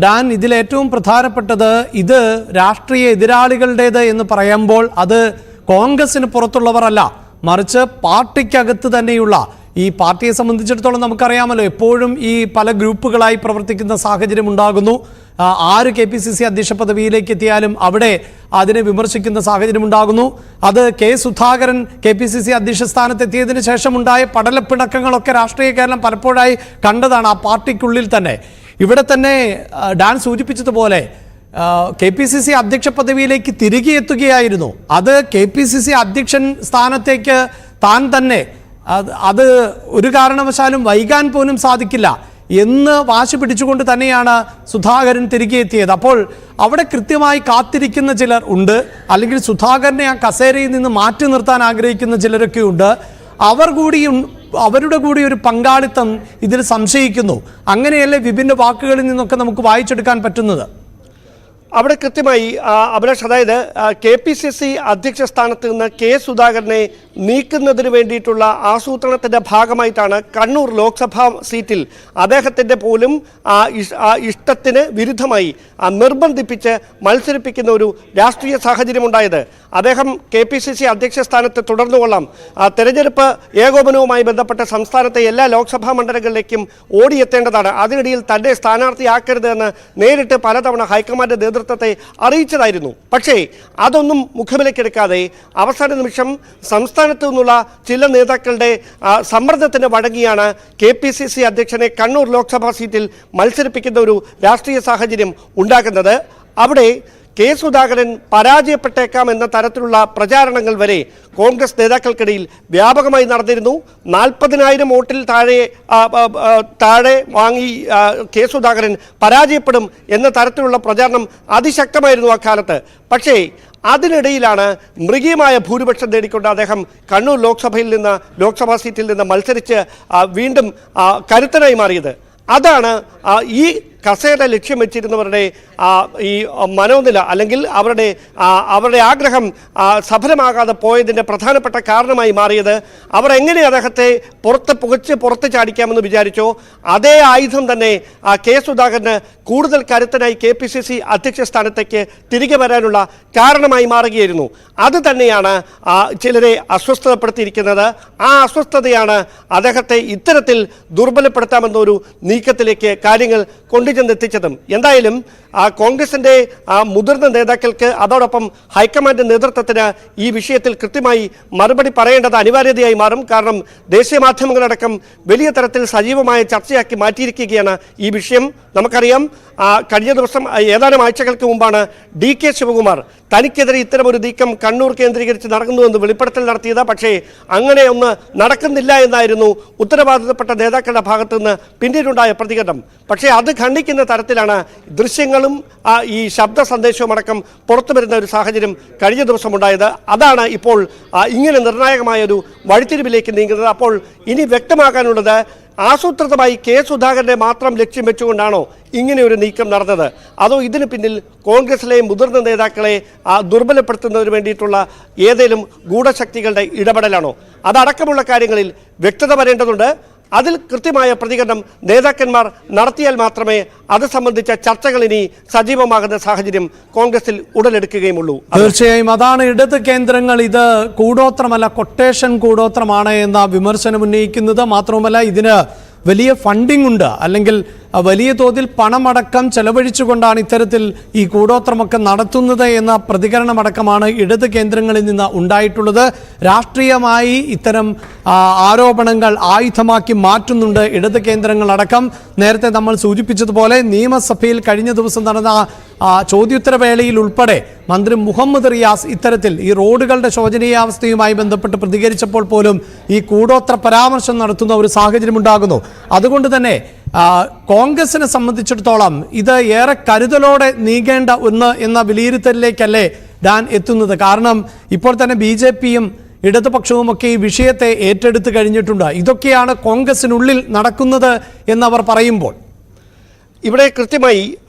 ഡാൻ, ഇതിലേറ്റവും പ്രധാനപ്പെട്ടത് ഇത് രാഷ്ട്രീയ എതിരാളികളുടേത് എന്ന് പറയുമ്പോൾ അത് കോൺഗ്രസിന് പുറത്തുള്ളവർ അല്ല, മറിച്ച് പാർട്ടിക്കകത്ത് തന്നെയുള്ള ഈ പാർട്ടിയെ സംബന്ധിച്ചിടത്തോളം നമുക്കറിയാമല്ലോ, എപ്പോഴും ഈ പല ഗ്രൂപ്പുകളായി പ്രവർത്തിക്കുന്ന സാഹചര്യം ഉണ്ടാകുന്നു. ആര് KPCC അധ്യക്ഷ പദവിയിലേക്ക് എത്തിയാലും അവിടെ അതിനെ വിമർശിക്കുന്ന സാഹചര്യം ഉണ്ടാകുന്നു. അത് കെ സുധാകരൻ KPCC അധ്യക്ഷ സ്ഥാനത്തെത്തിയതിനു ശേഷമുണ്ടായ പടലപ്പിണക്കങ്ങളൊക്കെ രാഷ്ട്രീയ കേരളം പലപ്പോഴായി കണ്ടതാണ് ആ പാർട്ടിക്കുള്ളിൽ തന്നെ. ഇവിടെ തന്നെ ഡാൻ സൂചിപ്പിച്ചതുപോലെ KPCC അധ്യക്ഷ പദവിയിലേക്ക് തിരികെ എത്തുകയായിരുന്നു. അത് KPCC അധ്യക്ഷൻ സ്ഥാനത്തേക്ക് താൻ തന്നെ അത് ഒരു കാരണവശാലും വൈകാൻ പോലും സാധിക്കില്ല എന്ന് വാശി പിടിച്ചുകൊണ്ട് തന്നെയാണ് സുധാകരൻ തിരികെ എത്തിയത്. അപ്പോൾ അവിടെ കൃത്യമായി കാത്തിരിക്കുന്ന ചിലർ ഉണ്ട്, അല്ലെങ്കിൽ സുധാകരനെ ആ കസേരയിൽ നിന്ന് മാറ്റി നിർത്താൻ ആഗ്രഹിക്കുന്ന ചിലരൊക്കെ ഉണ്ട്. അവരുടെ കൂടി ഒരു പങ്കാളിത്തം ഇതിൽ സംശയിക്കുന്നു. അങ്ങനെയല്ലേ വിപിൻ്റെ വാക്കുകളിൽ നിന്നൊക്കെ നമുക്ക് വായിച്ചെടുക്കാൻ പറ്റുന്നത്? അവിടെ കൃത്യമായി അഭിലാഷ്, അതായത് KPCC അധ്യക്ഷ സ്ഥാനത്ത് നിന്ന് കെ സുധാകരനെ നീക്കുന്നതിന് വേണ്ടിയിട്ടുള്ള ആസൂത്രണത്തിൻ്റെ ഭാഗമായിട്ടാണ് കണ്ണൂർ ലോക്സഭാ സീറ്റിൽ അദ്ദേഹത്തിൻ്റെ പോലും ഇഷ്ടത്തിന് വിരുദ്ധമായി നിർബന്ധിപ്പിച്ച് മത്സരിപ്പിക്കുന്ന ഒരു രാഷ്ട്രീയ സാഹചര്യമുണ്ടായത്. അദ്ദേഹം KPCC അധ്യക്ഷ സ്ഥാനത്ത് തുടർന്നു കൊള്ളാം, തെരഞ്ഞെടുപ്പ് ഏകോപനവുമായി ബന്ധപ്പെട്ട സംസ്ഥാനത്തെ എല്ലാ ലോക്സഭാ മണ്ഡലങ്ങളിലേക്കും ഓടിയെത്തേണ്ടതാണ്, അതിനിടയിൽ തൻ്റെ സ്ഥാനാർത്ഥിയാക്കരുത് എന്ന് നേരിട്ട് പലതവണ ഹൈക്കമാൻഡ് നേതൃത്വത്തെ അറിയിച്ചതായിരുന്നു. പക്ഷേ അതൊന്നും മുഖവിലക്കെടുക്കാതെ അവസാന നിമിഷം സംസ്ഥാനത്തു നിന്നുള്ള ചില നേതാക്കളുടെ സമ്മർദ്ദത്തിന് വഴങ്ങിയാണ് KPCC അധ്യക്ഷനെ കണ്ണൂർ ലോക്സഭാ സീറ്റിൽ മത്സരിപ്പിക്കുന്ന ഒരു രാഷ്ട്രീയ സാഹചര്യം ഉണ്ടാകുന്നത്. അവിടെ കെ സുധാകരൻ പരാജയപ്പെട്ടേക്കാം എന്ന തരത്തിലുള്ള പ്രചാരണങ്ങൾ വരെ കോൺഗ്രസ് നേതാക്കൾക്കിടയിൽ വ്യാപകമായി നടന്നിരുന്നു. 40,000 വോട്ടിൽ താഴെ വാങ്ങി കെ സുധാകരൻ പരാജയപ്പെടും എന്ന തരത്തിലുള്ള പ്രചാരണം അതിശക്തമായിരുന്നു അക്കാലത്ത്. പക്ഷേ അതിനിടയിലാണ് മൃഗീയമായ ഭൂരിപക്ഷം നേടിക്കൊണ്ട് അദ്ദേഹം കണ്ണൂർ ലോക്സഭാ സീറ്റിൽ നിന്ന് മത്സരിച്ച് വീണ്ടും കരുത്തനായി മാറിയത്. അതാണ് ഈ കസേര ലക്ഷ്യം വെച്ചിരുന്നവരുടെ ഈ മനോനില, അല്ലെങ്കിൽ അവരുടെ ആഗ്രഹം സഫലമാകാതെ പോയതിൻ്റെ പ്രധാനപ്പെട്ട കാരണമായി മാറിയത്. അവർ എങ്ങനെ അദ്ദേഹത്തെ പുറത്ത് ചാടിക്കാമെന്ന് വിചാരിച്ചോ അതേ ആയുധം തന്നെ കെ സുധാകരന് കൂടുതൽ കരുത്തനായി KPCC അധ്യക്ഷ സ്ഥാനത്തേക്ക് തിരികെ വരാനുള്ള കാരണമായി മാറുകയായിരുന്നു. അത് തന്നെയാണ് ചിലരെ അസ്വസ്ഥതപ്പെടുത്തിയിരിക്കുന്നത്. ആ അസ്വസ്ഥതയാണ് അദ്ദേഹത്തെ ഇത്തരത്തിൽ ദുർബലപ്പെടുത്താമെന്നൊരു നീക്കത്തിലേക്ക് കാര്യങ്ങൾ കൊണ്ടുചെന്നെത്തിച്ചതും. എന്തായാലും കോൺഗ്രസിൻ്റെ മുതിർന്ന നേതാക്കൾക്ക്, അതോടൊപ്പം ഹൈക്കമാൻഡ് നേതൃത്വത്തിന് ഈ വിഷയത്തിൽ കൃത്യമായി മറുപടി പറയേണ്ടത് അനിവാര്യതയായി മാറും. കാരണം ദേശീയ മാധ്യമങ്ങളടക്കം വലിയ തരത്തിൽ സജീവമായ ചർച്ചയാക്കി മാറ്റിയിരിക്കുകയാണ് ഈ വിഷയം. നമുക്കറിയാം, കഴിഞ്ഞ ദിവസം ഏതാനും ആഴ്ചകൾക്ക് മുമ്പാണ് DK ശിവകുമാർ തനിക്കെതിരെ ഇത്തരമൊരു നീക്കം കണ്ണൂർ കേന്ദ്രീകരിച്ച് നടക്കുന്നുവെന്ന് വെളിപ്പെടുത്തൽ നടത്തിയത്. പക്ഷേ അങ്ങനെ ഒന്ന് നടക്കുന്നില്ല എന്നായിരുന്നു ഉത്തരവാദിത്തപ്പെട്ട നേതാക്കളുടെ ഭാഗത്തു നിന്ന് പിന്നീടുണ്ടായ പ്രതികരണം. പക്ഷേ അത് ഖണ്ഡിക്കുന്ന തരത്തിലാണ് ദൃശ്യങ്ങളും ഈ ശബ്ദ സന്ദേശവും അടക്കം പുറത്തു വരുന്ന ഒരു സാഹചര്യം കഴിഞ്ഞ ദിവസം ഉണ്ടായത്. അതാണ് ഇപ്പോൾ ഇങ്ങനെ നിർണായകമായ ഒരു വഴിത്തിരിവിലേക്ക് നീങ്ങുന്നത്. അപ്പോൾ ഇനി വ്യക്തമാക്കാനുള്ളത്, ആസൂത്രിതമായി കെ സുധാകരനെ മാത്രം ലക്ഷ്യം വെച്ചുകൊണ്ടാണോ ഇങ്ങനെ ഒരു നീക്കം നടന്നത്, അതോ ഇതിന് പിന്നിൽ കോൺഗ്രസിലെ മുതിർന്ന നേതാക്കളെ ദുർബലപ്പെടുത്തുന്നതിന് വേണ്ടിയിട്ടുള്ള ഏതെങ്കിലും ഗൂഢശക്തികളുടെ ഇടപെടലാണോ? അതടക്കമുള്ള കാര്യങ്ങളിൽ വ്യക്തത വരേണ്ടതുണ്ട്. അതിൽ കൃത്യമായ പ്രതികരണം നേതാക്കന്മാർ നടത്തിയാൽ മാത്രമേ അത് സംബന്ധിച്ച ചർച്ചകൾ ഇനി സജീവമാകുന്ന സാഹചര്യം കോൺഗ്രസിൽ ഉടലെടുക്കുകയുമുള്ളൂ. തീർച്ചയായും അതാണ് ഇടത് കേന്ദ്രങ്ങൾ ഇത് കൂടോത്രമല്ല, കൊട്ടേഷൻ കൂടോത്രമാണ് എന്ന വിമർശനം ഉന്നയിക്കുന്നത്. മാത്രവുമല്ല ഇതിന് വലിയ ഫണ്ടിംഗ് ഉണ്ട്, അല്ലെങ്കിൽ വലിയ തോതിൽ പണമടക്കം ചെലവഴിച്ചുകൊണ്ടാണ് ഇത്തരത്തിൽ ഈ കൂടോത്രമൊക്കെ നടത്തുന്നത് എന്ന പ്രതികരണമടക്കമാണ് ഇടത് കേന്ദ്രങ്ങളിൽ നിന്ന് ഉണ്ടായിട്ടുള്ളത്. രാഷ്ട്രീയമായി ഇത്തരം ആരോപണങ്ങൾ ആയുധമാക്കി മാറ്റുന്നുണ്ട് ഇടത് കേന്ദ്രങ്ങളടക്കം. നേരത്തെ നമ്മൾ സൂചിപ്പിച്ചതുപോലെ നിയമസഭയിൽ കഴിഞ്ഞ ദിവസം നടന്ന ചോദ്യോത്തരവേളയിൽ ഉൾപ്പെടെ മന്ത്രി മുഹമ്മദ് റിയാസ് ഇത്തരത്തിൽ ഈ റോഡുകളുടെ ശോചനീയാവസ്ഥയുമായി ബന്ധപ്പെട്ട് പ്രതികരിച്ചപ്പോൾ പോലും ഈ കൂടോത്ര പരാമർശം നടത്തുന്ന ഒരു സാഹചര്യം ഉണ്ടാകുന്നു. അതുകൊണ്ട് തന്നെ കോൺഗ്രസിനെ സംബന്ധിച്ചിടത്തോളം ഇത് ഏറെ കരുതലോടെ നീങ്ങേണ്ട ഒന്ന് എന്ന വിലയിരുത്തലിലേക്കല്ലേ ഡാൻ എത്തുന്നത്? കാരണം ഇപ്പോൾ തന്നെ BJPയും ഇടതുപക്ഷവുമൊക്കെ ഈ വിഷയത്തെ ഏറ്റെടുത്ത് കഴിഞ്ഞിട്ടുണ്ട്. ഇതൊക്കെയാണ് കോൺഗ്രസിനുള്ളിൽ നടക്കുന്നത് എന്നവർ പറയുമ്പോൾ ഇവിടെ കൃത്യമായി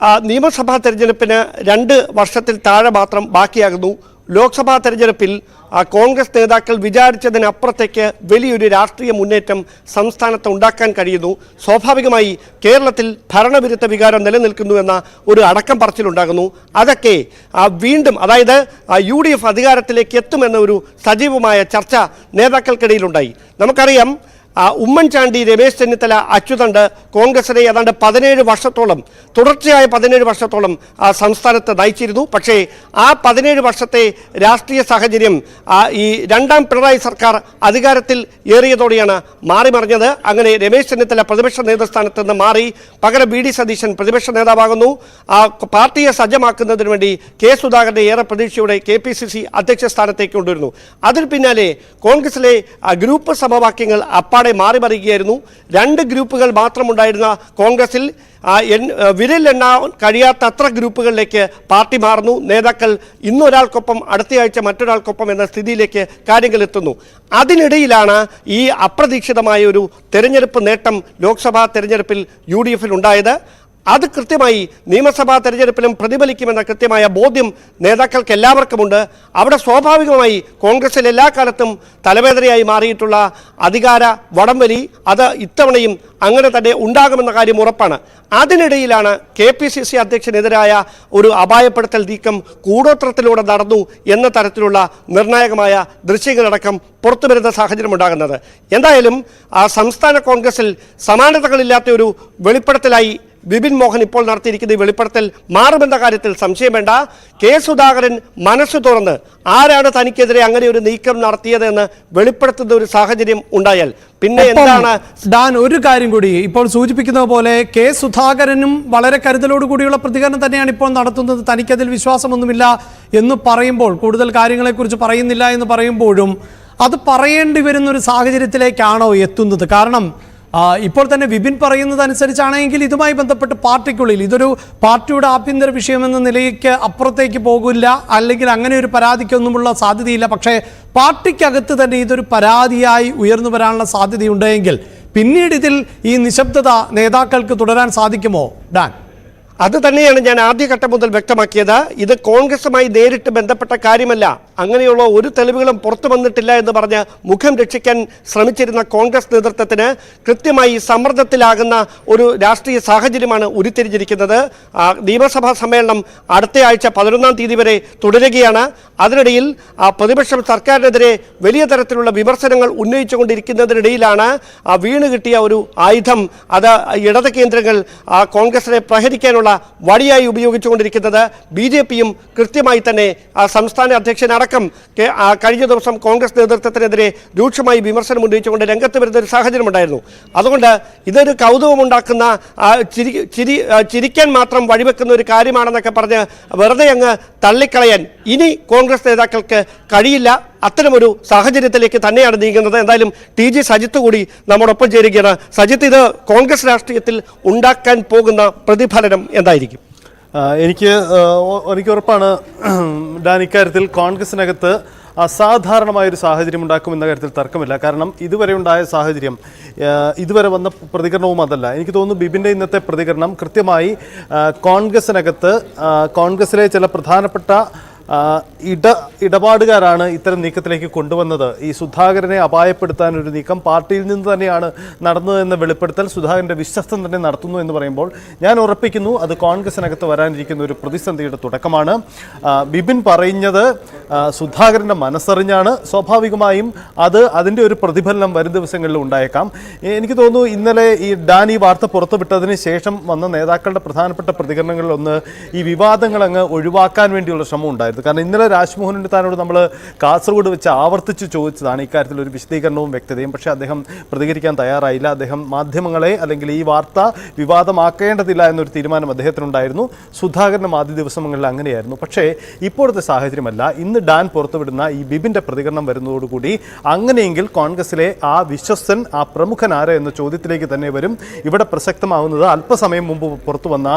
നിയമസഭാ തെരഞ്ഞെടുപ്പിന് 2 വർഷത്തിൽ താഴെ മാത്രം ബാക്കിയാകുന്നു. ലോക്സഭാ തെരഞ്ഞെടുപ്പിൽ കോൺഗ്രസ് നേതാക്കൾ വിചാരിച്ചതിനപ്പുറത്തേക്ക് വലിയൊരു രാഷ്ട്രീയ മുന്നേറ്റം സംസ്ഥാനത്ത് ഉണ്ടാക്കാൻ കഴിയുന്നു. സ്വാഭാവികമായി കേരളത്തിൽ ഭരണവിരുദ്ധ വികാരം നിലനിൽക്കുന്നു എന്ന ഒരു അടക്കം പറച്ചിലുണ്ടാകുന്നു. അതൊക്കെ വീണ്ടും, അതായത് UDF അധികാരത്തിലേക്ക് എത്തുമെന്ന ഒരു സജീവമായ ചർച്ച നേതാക്കൾക്കിടയിലുണ്ടായി. നമുക്കറിയാം, ഉമ്മൻചാണ്ടി, രമേശ് ചെന്നിത്തല, അച്യുതണ്ട് കോൺഗ്രസിനെ ഏതാണ്ട് 17 വർഷത്തോളം തുടർച്ചയായ 17 വർഷത്തോളം സംസ്ഥാനത്ത് നയിച്ചിരുന്നു. പക്ഷേ ആ 17 വർഷത്തെ രാഷ്ട്രീയ സാഹചര്യം ഈ 2ാം പിണറായി സർക്കാർ അധികാരത്തിൽ ഏറിയതോടെയാണ് മാറിമറിഞ്ഞത്. അങ്ങനെ രമേശ് ചെന്നിത്തല പ്രതിപക്ഷ നേതൃസ്ഥാനത്ത് നിന്ന് മാറി, പകരം VD സതീശൻ പ്രതിപക്ഷ നേതാവാകുന്നു. പാർട്ടിയെ സജ്ജമാക്കുന്നതിന് വേണ്ടി K സുധാകരനെ ഏറെ പ്രതീക്ഷയോടെ KPCC അധ്യക്ഷ സ്ഥാനത്തേക്ക് കൊണ്ടുവരുന്നു. അതിന് പിന്നാലെ കോൺഗ്രസിലെ ഗ്രൂപ്പ് സമവാക്യങ്ങൾ മാറി മറിയുകയായിരുന്നു. 2 ഗ്രൂപ്പുകൾ മാത്രമുണ്ടായിരുന്ന കോൺഗ്രസിൽ വിരലെണ്ണാൻ കഴിയാത്തത്ര ഗ്രൂപ്പുകളിലേക്ക് പാർട്ടി മാറുന്നു. നേതാക്കൾ ഇന്നൊരാൾക്കൊപ്പം അടുത്തയാഴ്ച മറ്റൊരാൾക്കൊപ്പം എന്ന സ്ഥിതിയിലേക്ക് കാര്യങ്ങൾ എത്തുന്നു. അതിനിടയിലാണ് ഈ അപ്രതീക്ഷിതമായ ഒരു തെരഞ്ഞെടുപ്പ് നേട്ടം ലോക്സഭാ തെരഞ്ഞെടുപ്പിൽ UDF ഉണ്ടായത്. അത് കൃത്യമായി നിയമസഭാ തെരഞ്ഞെടുപ്പിലും പ്രതിഫലിക്കുമെന്ന കൃത്യമായ ബോധ്യം നേതാക്കൾക്ക് എല്ലാവർക്കുമുണ്ട്. അവിടെ സ്വാഭാവികമായി കോൺഗ്രസിൽ എല്ലാ കാലത്തും തലവേദനയായി മാറിയിട്ടുള്ള അധികാര വടംവലി അത് ഇത്തവണയും അങ്ങനെ തന്നെ ഉണ്ടാകുമെന്ന കാര്യം ഉറപ്പാണ്. അതിനിടയിലാണ് KPCC അധ്യക്ഷനെതിരായ ഒരു അപായപ്പെടുത്തൽ നീക്കം കൂടോത്രത്തിലൂടെ നടന്നു എന്ന തരത്തിലുള്ള നിർണായകമായ ദൃശ്യങ്ങളടക്കം പുറത്തുവരുന്ന സാഹചര്യം ഉണ്ടാകുന്നത്. എന്തായാലും സംസ്ഥാന കോൺഗ്രസിൽ സമാനതകളില്ലാത്ത ഒരു വെളിപ്പെടുത്തലായി വിപിൻ മോഹൻ ഇപ്പോൾ നടത്തിയിരിക്കുന്ന ഈ വെളിപ്പെടുത്തൽ മാറുമെന്ന കാര്യത്തിൽ സംശയം വേണ്ട. K സുധാകരൻ മനസ്സ് തുറന്ന് ആരാണ് തനിക്കെതിരെ അങ്ങനെ ഒരു നീക്കം നടത്തിയതെന്ന് വെളിപ്പെടുത്തുന്ന ഒരു സാഹചര്യം ഉണ്ടായാൽ പിന്നെ എന്താണ് ഡാൻ? ഒരു കാര്യം കൂടി ഇപ്പോൾ സൂചിപ്പിക്കുന്നത് പോലെ K സുധാകരനും വളരെ കരുതലോടുകൂടിയുള്ള പ്രതികരണം തന്നെയാണ് ഇപ്പോൾ നടത്തുന്നത്. തനിക്കതിൽ വിശ്വാസമൊന്നുമില്ല എന്ന് പറയുമ്പോൾ, കൂടുതൽ കാര്യങ്ങളെക്കുറിച്ച് പറയുന്നില്ല എന്ന് പറയുമ്പോഴും അത് പറയേണ്ടി വരുന്നൊരു സാഹചര്യത്തിലേക്കാണോ എത്തുന്നത്? കാരണം ഇപ്പോൾ തന്നെ വിപിൻ പറയുന്നത് അനുസരിച്ചാണെങ്കിൽ ഇതുമായി ബന്ധപ്പെട്ട് പാർട്ടിക്കുള്ളിൽ ഇതൊരു പാർട്ടിയുടെ ആഭ്യന്തര വിഷയമെന്ന നിലയ്ക്ക് അപ്പുറത്തേക്ക് പോകില്ല, അല്ലെങ്കിൽ അങ്ങനെ ഒരു പരാതിക്കൊന്നുമുള്ള സാധ്യതയില്ല. പക്ഷേ പാർട്ടിക്കകത്ത് തന്നെ ഇതൊരു പരാതിയായി ഉയർന്നു വരാനുള്ള സാധ്യതയുണ്ടെങ്കിൽ പിന്നീട് ഇതിൽ ഈ നിശബ്ദത നേതാക്കൾക്ക് തുടരാൻ സാധിക്കുമോ ഡാൻ? അത് തന്നെയാണ് ഞാൻ ആദ്യഘട്ടം മുതൽ വ്യക്തമാക്കിയത്. ഇത് കോൺഗ്രസുമായി നേരിട്ട് ബന്ധപ്പെട്ട കാര്യമല്ല. അങ്ങനെയുള്ള ഒരു തെളിവുകളും പുറത്തു വന്നിട്ടില്ല എന്ന് പറഞ്ഞ് മുഖം രക്ഷിക്കാൻ ശ്രമിച്ചിരുന്ന കോൺഗ്രസ് നേതൃത്വത്തിന് കൃത്യമായി സമ്മർദ്ദത്തിലാകുന്ന ഒരു രാഷ്ട്രീയ സാഹചര്യമാണ് ഉരുത്തിരിഞ്ഞിരിക്കുന്നത്. നിയമസഭാ സമ്മേളനം അടുത്തയാഴ്ച 11-ാം തീയതി വരെ തുടരുകയാണ്. അതിനിടയിൽ പ്രതിപക്ഷം സർക്കാരിനെതിരെ വലിയ തരത്തിലുള്ള വിമർശനങ്ങൾ ഉന്നയിച്ചുകൊണ്ടിരിക്കുന്നതിനിടയിലാണ് വീണ് കിട്ടിയ ഒരു ആയുധം, അത് ഇടത് കേന്ദ്രങ്ങൾ കോൺഗ്രസിനെ പ്രഹരിക്കാനുള്ള വടിയായി ഉപയോഗിച്ചുകൊണ്ടിരിക്കുന്നത്. BJPയും കൃത്യമായി തന്നെ സംസ്ഥാന അധ്യക്ഷനടക്കം കഴിഞ്ഞ ദിവസം കോൺഗ്രസ് നേതൃത്വത്തിനെതിരെ രൂക്ഷമായി വിമർശനം ഉന്നയിച്ചുകൊണ്ട് രംഗത്ത് വരുന്ന ഒരു സാഹചര്യമുണ്ടായിരുന്നു. അതുകൊണ്ട് ഇതൊരു കൗതുകമുണ്ടാക്കുന്ന ചിരിക്കാൻ മാത്രം വഴിവെക്കുന്ന ഒരു കാര്യമാണെന്നൊക്കെ പറഞ്ഞ് വെറുതെ അങ്ങ് തള്ളിക്കളയാൻ ഇനി കോൺഗ്രസ് നേതാക്കൾക്ക് കഴിയില്ല. അത്തരമൊരു സാഹചര്യത്തിലേക്ക് തന്നെയാണ് നീങ്ങുന്നത്. എന്തായാലും TG സജിത്ത് കൂടി നമ്മോടൊപ്പം ചേരുകയാണ്. സജിത്ത്, ഇത് കോൺഗ്രസ് രാഷ്ട്രീയത്തിൽ ഉണ്ടാക്കാൻ പോകുന്ന പ്രതിഫലനം എന്തായിരിക്കും? എനിക്ക് ഉറപ്പാണ് ഡാൻ, ഇക്കാര്യത്തിൽ കോൺഗ്രസിനകത്ത് അസാധാരണമായൊരു സാഹചര്യം ഉണ്ടാക്കുമെന്ന കാര്യത്തിൽ തർക്കമില്ല. കാരണം ഇതുവരെ ഉണ്ടായ സാഹചര്യം, ഇതുവരെ വന്ന പ്രതികരണവും അതല്ല. എനിക്ക് തോന്നുന്നു ബിബിൻ്റെ ഇന്നത്തെ പ്രതികരണം കൃത്യമായി കോൺഗ്രസിനകത്ത് കോൺഗ്രസിലെ ചില പ്രധാനപ്പെട്ട ഇടപാടുകാരാണ് ഇത്തരം നീക്കത്തിലേക്ക് കൊണ്ടുവന്നത്. ഈ സുധാകരനെ അപായപ്പെടുത്താൻ ഒരു നീക്കം പാർട്ടിയിൽ നിന്ന് തന്നെയാണ് നടന്നതെന്ന വെളിപ്പെടുത്തൽ സുധാകരൻ്റെ വിശ്വസ്തൻ തന്നെ നടത്തുന്നു എന്ന് പറയുമ്പോൾ ഞാൻ ഉറപ്പിക്കുന്നു അത് കോൺഗ്രസിനകത്ത് വരാനിരിക്കുന്ന ഒരു പ്രതിസന്ധിയുടെ തുടക്കമാണ്. ബിബിൻ പറയുന്നത് സുധാകരൻ്റെ മനസ്സറിഞ്ഞാണ്. സ്വാഭാവികമായും അതിൻ്റെ ഒരു പ്രതിഫലനം വരും ദിവസങ്ങളിൽ ഉണ്ടായേക്കാം. എനിക്ക് തോന്നുന്നു ഇന്നലെ ഈ ഡാൻ ഈ വാർത്ത പുറത്തുവിട്ടതിന് ശേഷം വന്ന നേതാക്കളുടെ പ്രധാനപ്പെട്ട പ്രതികരണങ്ങളിലൊന്ന് ഈ വിവാദങ്ങൾ അങ്ങ് ഒഴിവാക്കാൻ വേണ്ടിയുള്ള ശ്രമം ഉണ്ടായിരുന്നു. കാരണം ഇന്നലെ രാജ്മോഹൻ ഉണ്ണിത്താനോട് നമ്മൾ കാസർഗോഡ് വെച്ച് ആവർത്തിച്ച് ചോദിച്ചതാണ് ഇക്കാര്യത്തിൽ ഒരു വിശദീകരണവും വ്യക്തതയും. പക്ഷേ അദ്ദേഹം പ്രതികരിക്കാൻ തയ്യാറായില്ല. അദ്ദേഹം മാധ്യമങ്ങളെ അല്ലെങ്കിൽ ഈ വാർത്ത വിവാദമാക്കേണ്ടതില്ല എന്നൊരു തീരുമാനം അദ്ദേഹത്തിനുണ്ടായിരുന്നു. സുധാകരനും ആദ്യ ദിവസങ്ങളിൽ അങ്ങനെയായിരുന്നു. പക്ഷേ ഇപ്പോഴത്തെ സാഹചര്യമല്ല. ഇന്ന് ഡാൻ പുറത്തുവിടുന്ന ഈ ബിബിൻ്റെ പ്രതികരണം വരുന്നതോടുകൂടി അങ്ങനെയെങ്കിൽ കോൺഗ്രസിലെ ആ വിശ്വസ്തൻ, ആ പ്രമുഖൻ ആര് എന്ന ചോദ്യത്തിലേക്ക് തന്നെ വരും. ഇവിടെ പ്രസക്തമാവുന്നത് അല്പസമയം മുമ്പ് പുറത്തു വന്ന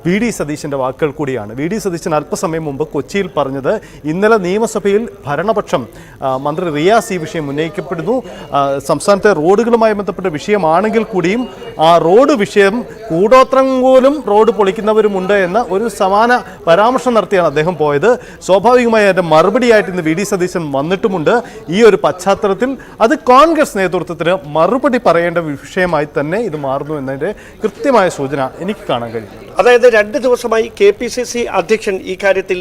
വി ഡി സതീശൻ്റെ വാക്കുകൾ കൂടിയാണ്. വി ഡി സതീശൻ അല്പസമയം മുമ്പ് കൊച്ചിയിൽ പറഞ്ഞത് ഇന്നലെ നിയമസഭയിൽ ഭരണപക്ഷം മന്ത്രി റിയാസ് ഈ വിഷയം ഉന്നയിക്കപ്പെടുന്നു. സംസ്ഥാനത്തെ റോഡുകളുമായി ബന്ധപ്പെട്ട വിഷയമാണെങ്കിൽ കൂടിയും ആ റോഡ് വിഷയം കൂടോത്രം പോലും റോഡ് പൊളിക്കുന്നവരുമുണ്ട് എന്ന ഒരു സമാന പരാമർശം നടത്തിയാണ് അദ്ദേഹം പോയത്. സ്വാഭാവികമായി അതിൻ്റെ മറുപടിയായിട്ട് ഇന്ന് വി ഡി സതീശൻ വന്നിട്ടുമുണ്ട്. ഈ ഒരു പശ്ചാത്തലത്തിൽ അത് കോൺഗ്രസ് നേതൃത്വത്തിന് മറുപടി പറയേണ്ട വിഷയമായി തന്നെ ഇത് മാറുന്നു എന്നതിൻ്റെ കൃത്യമായ സൂചന എനിക്ക് കാണാൻ കഴിയും. അതായത് 2 ദിവസമായി KPCC അധ്യക്ഷൻ ഈ കാര്യത്തിൽ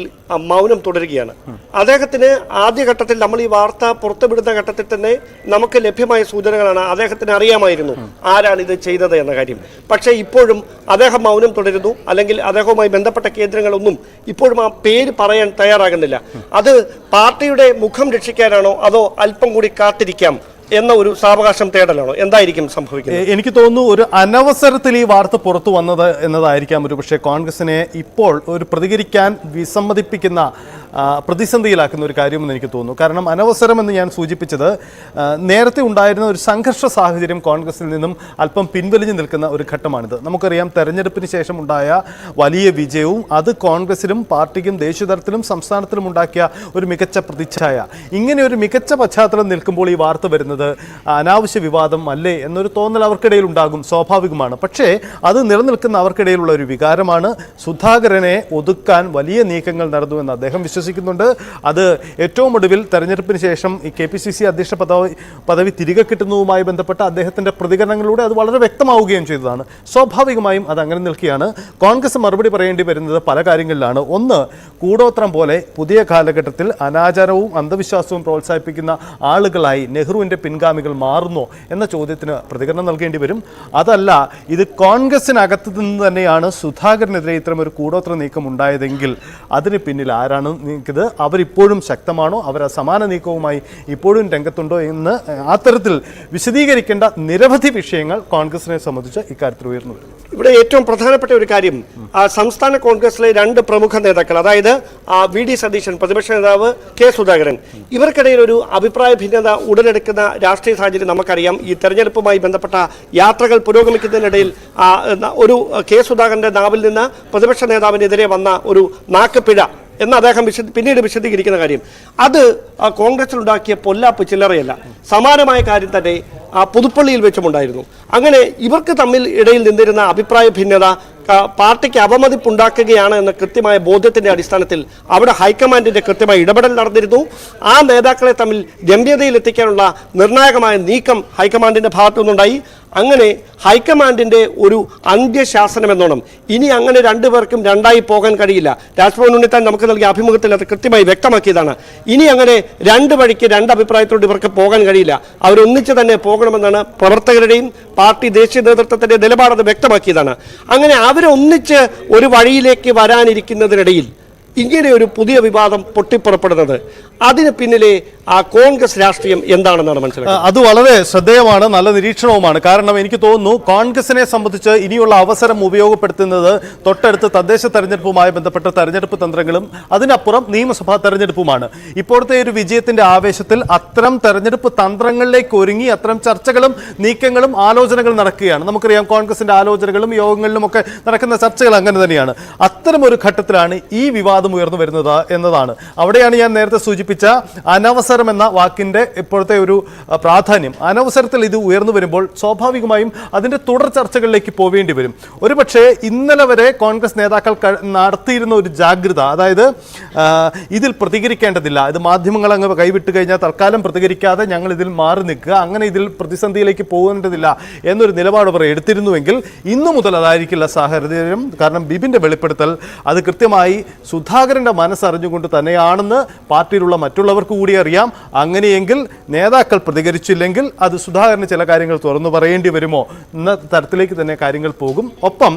മൗനം തുടരുകയാണ്. അദ്ദേഹത്തിന് ആദ്യഘട്ടത്തിൽ നമ്മൾ ഈ വാർത്ത പുറത്തുവിടുന്ന ഘട്ടത്തിൽ തന്നെ നമുക്ക് ലഭ്യമായ സൂചനകളാണ്. അദ്ദേഹത്തിന് അറിയാമായിരുന്നു ആരാണ് ഇത് ചെയ്തത് എന്ന കാര്യം. പക്ഷേ ഇപ്പോഴും അദ്ദേഹം മൗനം തുടരുന്നു. അല്ലെങ്കിൽ അദ്ദേഹവുമായി ബന്ധപ്പെട്ട കേന്ദ്രങ്ങളൊന്നും ഇപ്പോഴും ആ പേര് പറയാൻ തയ്യാറാകുന്നില്ല. അത് പാർട്ടിയുടെ മുഖം രക്ഷിക്കാനാണോ അതോ അല്പം കൂടി കാത്തിരിക്കാം എന്ന ഒരു സാവകാശം തേടലാണോ? എന്തായിരിക്കും സംഭവിക്കുന്നത്? എനിക്ക് തോന്നുന്നു ഒരു അനവസരത്തിൽ ഈ വാർത്ത പുറത്തു വന്നത് എന്നതായിരിക്കാം ഒരു പക്ഷേ കോൺഗ്രസിനെ ഇപ്പോൾ ഒരു പ്രതികരിക്കാൻ വിസമ്മതിപ്പിക്കുന്ന പ്രതിസന്ധിയിലാക്കുന്ന ഒരു കാര്യമെന്ന് എനിക്ക് തോന്നുന്നു. കാരണം അനവസരമെന്ന് ഞാൻ സൂചിപ്പിച്ചത് നേരത്തെ ഉണ്ടായിരുന്ന ഒരു സംഘർഷ സാഹചര്യം കോൺഗ്രസിൽ നിന്നും അല്പം പിൻവലിഞ്ഞു നിൽക്കുന്ന ഒരു ഘട്ടമാണിത്. നമുക്കറിയാം തെരഞ്ഞെടുപ്പിന് ശേഷം ഉണ്ടായ വലിയ വിജയവും അത് കോൺഗ്രസിലും പാർട്ടിക്കും ദേശീയതലത്തിലും സംസ്ഥാനത്തിലും ഉണ്ടാക്കിയ ഒരു മികച്ച പ്രതിച്ഛായ. ഇങ്ങനെ ഒരു മികച്ച പശ്ചാത്തലം നിൽക്കുമ്പോൾ ഈ വാർത്ത വരുന്നത് അനാവശ്യ വിവാദം അല്ലേ എന്നൊരു തോന്നൽ അവർക്കിടയിൽ ഉണ്ടാകും, സ്വാഭാവികമാണ്. പക്ഷേ അത് നിലനിൽക്കുന്ന അവർക്കിടയിലുള്ള ഒരു വികാരമാണ്. സുധാകരനെ ഒതുക്കാൻ വലിയ നീക്കങ്ങൾ നടന്നുവെന്ന് അദ്ദേഹം വിശ്വസിക്കുന്നുണ്ട്. അത് ഏറ്റവും ഒടുവിൽ തെരഞ്ഞെടുപ്പിന് ശേഷം ഈ KPCC അധ്യക്ഷ പദവി തിരികെ കിട്ടുന്നതുമായി ബന്ധപ്പെട്ട അദ്ദേഹത്തിൻ്റെ പ്രതികരണങ്ങളിലൂടെ അത് വളരെ വ്യക്തമാവുകയും ചെയ്തതാണ്. സ്വാഭാവികമായും അത് അങ്ങനെ നിൽക്കുകയാണ്. കോൺഗ്രസ് മറുപടി പറയേണ്ടി വരുന്നത് പല കാര്യങ്ങളിലാണ്. ഒന്ന്, കൂടോത്രം പോലെ പുതിയ കാലഘട്ടത്തിൽ അനാചാരവും അന്ധവിശ്വാസവും പ്രോത്സാഹിപ്പിക്കുന്ന ആളുകളായി നെഹ്റുവിൻ്റെ പിൻഗാമികൾ മാറുന്നോ എന്ന ചോദ്യത്തിന് പ്രതികരണം നൽകേണ്ടി വരും. അതല്ല, ഇത് കോൺഗ്രസിനകത്ത് നിന്ന് തന്നെയാണ് സുധാകരനെതിരെ ഇത്തരം ഒരു കൂടോത്ര നീക്കം ഉണ്ടായതെങ്കിൽ അതിന് പിന്നിൽ ആരാണ് നീക്കിയത്? അവരിപ്പോഴും ശക്തമാണോ? അവർ ആ സമാന നീക്കവുമായി ഇപ്പോഴും രംഗത്തുണ്ടോ എന്ന് അത്തരത്തിൽ വിശദീകരിക്കേണ്ട നിരവധി വിഷയങ്ങൾ കോൺഗ്രസിനെ സംബന്ധിച്ച് ഇക്കാര്യത്തിൽ ഉയർന്നു വരുന്നു. ഇവിടെ ഏറ്റവും പ്രധാനപ്പെട്ട ഒരു കാര്യം, സംസ്ഥാന കോൺഗ്രസിലെ 2 പ്രമുഖ നേതാക്കൾ, അതായത് വി ഡി സതീശൻ, പ്രതിപക്ഷ നേതാവ് K സുധാകരൻ, ഇവർക്കിടയിൽ ഒരു അഭിപ്രായ ഭിന്നത ഉടലെടുക്കുന്ന രാഷ്ട്രീയ സാഹചര്യം നമുക്കറിയാം. ഈ തെരഞ്ഞെടുപ്പുമായി ബന്ധപ്പെട്ട യാത്രകൾ പുരോഗമിക്കുന്നതിനിടയിൽ ഒരു K സുധാകരന്റെ നാവിൽ നിന്ന് പ്രതിപക്ഷ നേതാവിനെതിരെ വന്ന ഒരു നാക്കുപിഴ എന്ന് അദ്ദേഹം പിന്നീട് വിശദീകരിക്കുന്ന കാര്യം, അത് കോൺഗ്രസിലുണ്ടാക്കിയ പൊല്ലാപ്പ് ചില്ലറയല്ല. സമാനമായ കാര്യം തന്നെ പുതുപ്പള്ളിയിൽ വെച്ചുമുണ്ടായിരുന്നു. അങ്ങനെ ഇവർക്ക് തമ്മിൽ ഇടയിൽ നിന്നിരുന്ന അഭിപ്രായ ഭിന്നത പാർട്ടിക്ക് അവമതിപ്പുണ്ടാക്കുകയാണ് എന്ന കൃത്യമായ ബോധ്യത്തിന്റെ അടിസ്ഥാനത്തിൽ അവിടെ ഹൈക്കമാൻഡിന്റെ കൃത്യമായ ഇടപെടൽ നടന്നിരുന്നു. ആ നേതാക്കളെ തമ്മിൽ ഗമ്യതയിൽ എത്തിക്കാനുള്ള നിർണായകമായ നീക്കം ഹൈക്കമാൻഡിന്റെ ഭാഗത്തു നിന്നുണ്ടായി. അങ്ങനെ ഹൈക്കമാൻഡിന്റെ ഒരു അന്ത്യശാസനം എന്നോണം ഇനി അങ്ങനെ 2 പേർക്കും രണ്ടായി പോകാൻ കഴിയില്ല. രാജ്മോഹൻ ഉണ്ണിത്താൻ നമുക്ക് നൽകിയ അഭിമുഖത്തിൽ അത് കൃത്യമായി വ്യക്തമാക്കിയതാണ്. ഇനി അങ്ങനെ 2 വഴിക്ക് 2 അഭിപ്രായത്തോട് ഇവർക്ക് പോകാൻ കഴിയില്ല. അവരൊന്നിച്ച് തന്നെ പോകണമെന്നാണ് പ്രവർത്തകരുടെയും പാർട്ടി ദേശീയ നേതൃത്വത്തിന്റെ നിലപാട് അത് വ്യക്തമാക്കിയതാണ്. അങ്ങനെ അവരൊന്നിച്ച് ഒരു വഴിയിലേക്ക് വരാനിരിക്കുന്നതിനിടയിൽ ഇങ്ങനെ ഒരു പുതിയ വിവാദം പൊട്ടിപ്പുറപ്പെടുന്നത്, അതിന് പിന്നിലെ ആ കോൺഗ്രസ് രാഷ്ട്രീയം എന്താണെന്നാണ് മനസ്സിലാക്കുന്നത്? അത് വളരെ ശ്രദ്ധേയമാണ്, നല്ല നിരീക്ഷണവുമാണ്. കാരണം എനിക്ക് തോന്നുന്നു കോൺഗ്രസിനെ സംബന്ധിച്ച് ഇനിയുള്ള അവസരം ഉപയോഗപ്പെടുത്തുന്നത് തൊട്ടടുത്ത് തദ്ദേശ തെരഞ്ഞെടുപ്പുമായി ബന്ധപ്പെട്ട തെരഞ്ഞെടുപ്പ് തന്ത്രങ്ങളും അതിനപ്പുറം നിയമസഭാ തെരഞ്ഞെടുപ്പുമാണ്. ഇപ്പോഴത്തെ ഒരു വിജയത്തിന്റെ ആവേശത്തിൽ അത്തരം തെരഞ്ഞെടുപ്പ് തന്ത്രങ്ങളിലേക്ക് ഒരുങ്ങി അത്തരം ചർച്ചകളും നീക്കങ്ങളും ആലോചനകളും നടക്കുകയാണ്. നമുക്കറിയാം കോൺഗ്രസിന്റെ ആലോചനകളും യോഗങ്ങളിലും ഒക്കെ നടക്കുന്ന ചർച്ചകൾ അങ്ങനെ തന്നെയാണ്. അത്തരമൊരു ഘട്ടത്തിലാണ് ഈ വിവാദം ഉയർന്നു വരുന്നത് എന്നതാണ്. അവിടെയാണ് ഞാൻ നേരത്തെ സൂചിപ്പിച്ച അനവസര അനവസരം എന്ന വാക്കിൻ്റെ ഇപ്പോഴത്തെ ഒരു പ്രാധാന്യം, അനവസരത്തിൽ ഇത് ഉയർന്നു വരുമ്പോൾ സ്വാഭാവികമായും അതിൻ്റെ തുടർ ചർച്ചകളിലേക്ക് പോവേണ്ടി വരും. ഒരുപക്ഷെ ഇന്നലെ വരെ കോൺഗ്രസ് നേതാക്കൾ നടത്തിയിരുന്ന ഒരു ജാഗ്രത, അതായത് ഇതിൽ പ്രതികരിക്കേണ്ടതില്ല, ഇത് മാധ്യമങ്ങൾ അങ്ങ് കൈവിട്ട് കഴിഞ്ഞാൽ തൽക്കാലം പ്രതികരിക്കാതെ ഞങ്ങൾ ഇതിൽ മാറി നിൽക്കുക, അങ്ങനെ ഇതിൽ പ്രതിസന്ധിയിലേക്ക് പോകേണ്ടതില്ല എന്നൊരു നിലപാട് അവർ എടുത്തിരുന്നുവെങ്കിൽ ഇന്നു മുതൽ അതായിരിക്കില്ല സാഹചര്യം. കാരണം ബിബിൻ്റെ വെളിപ്പെടുത്തൽ അത് കൃത്യമായി സുധാകരൻ്റെ മനസ്സറിഞ്ഞുകൊണ്ട് തന്നെയാണെന്ന് പാർട്ടിയിലുള്ള മറ്റുള്ളവർക്ക് കൂടി അറിയാം. അങ്ങനെയെങ്കിൽ നേതാക്കൾ പ്രതികരിച്ചില്ലെങ്കിൽ അത് സുധാകരന് ചില കാര്യങ്ങൾ തുറന്നു പറയേണ്ടി വരുമോ എന്ന തരത്തിലേക്ക് തന്നെ കാര്യങ്ങൾ പോകും. ഒപ്പം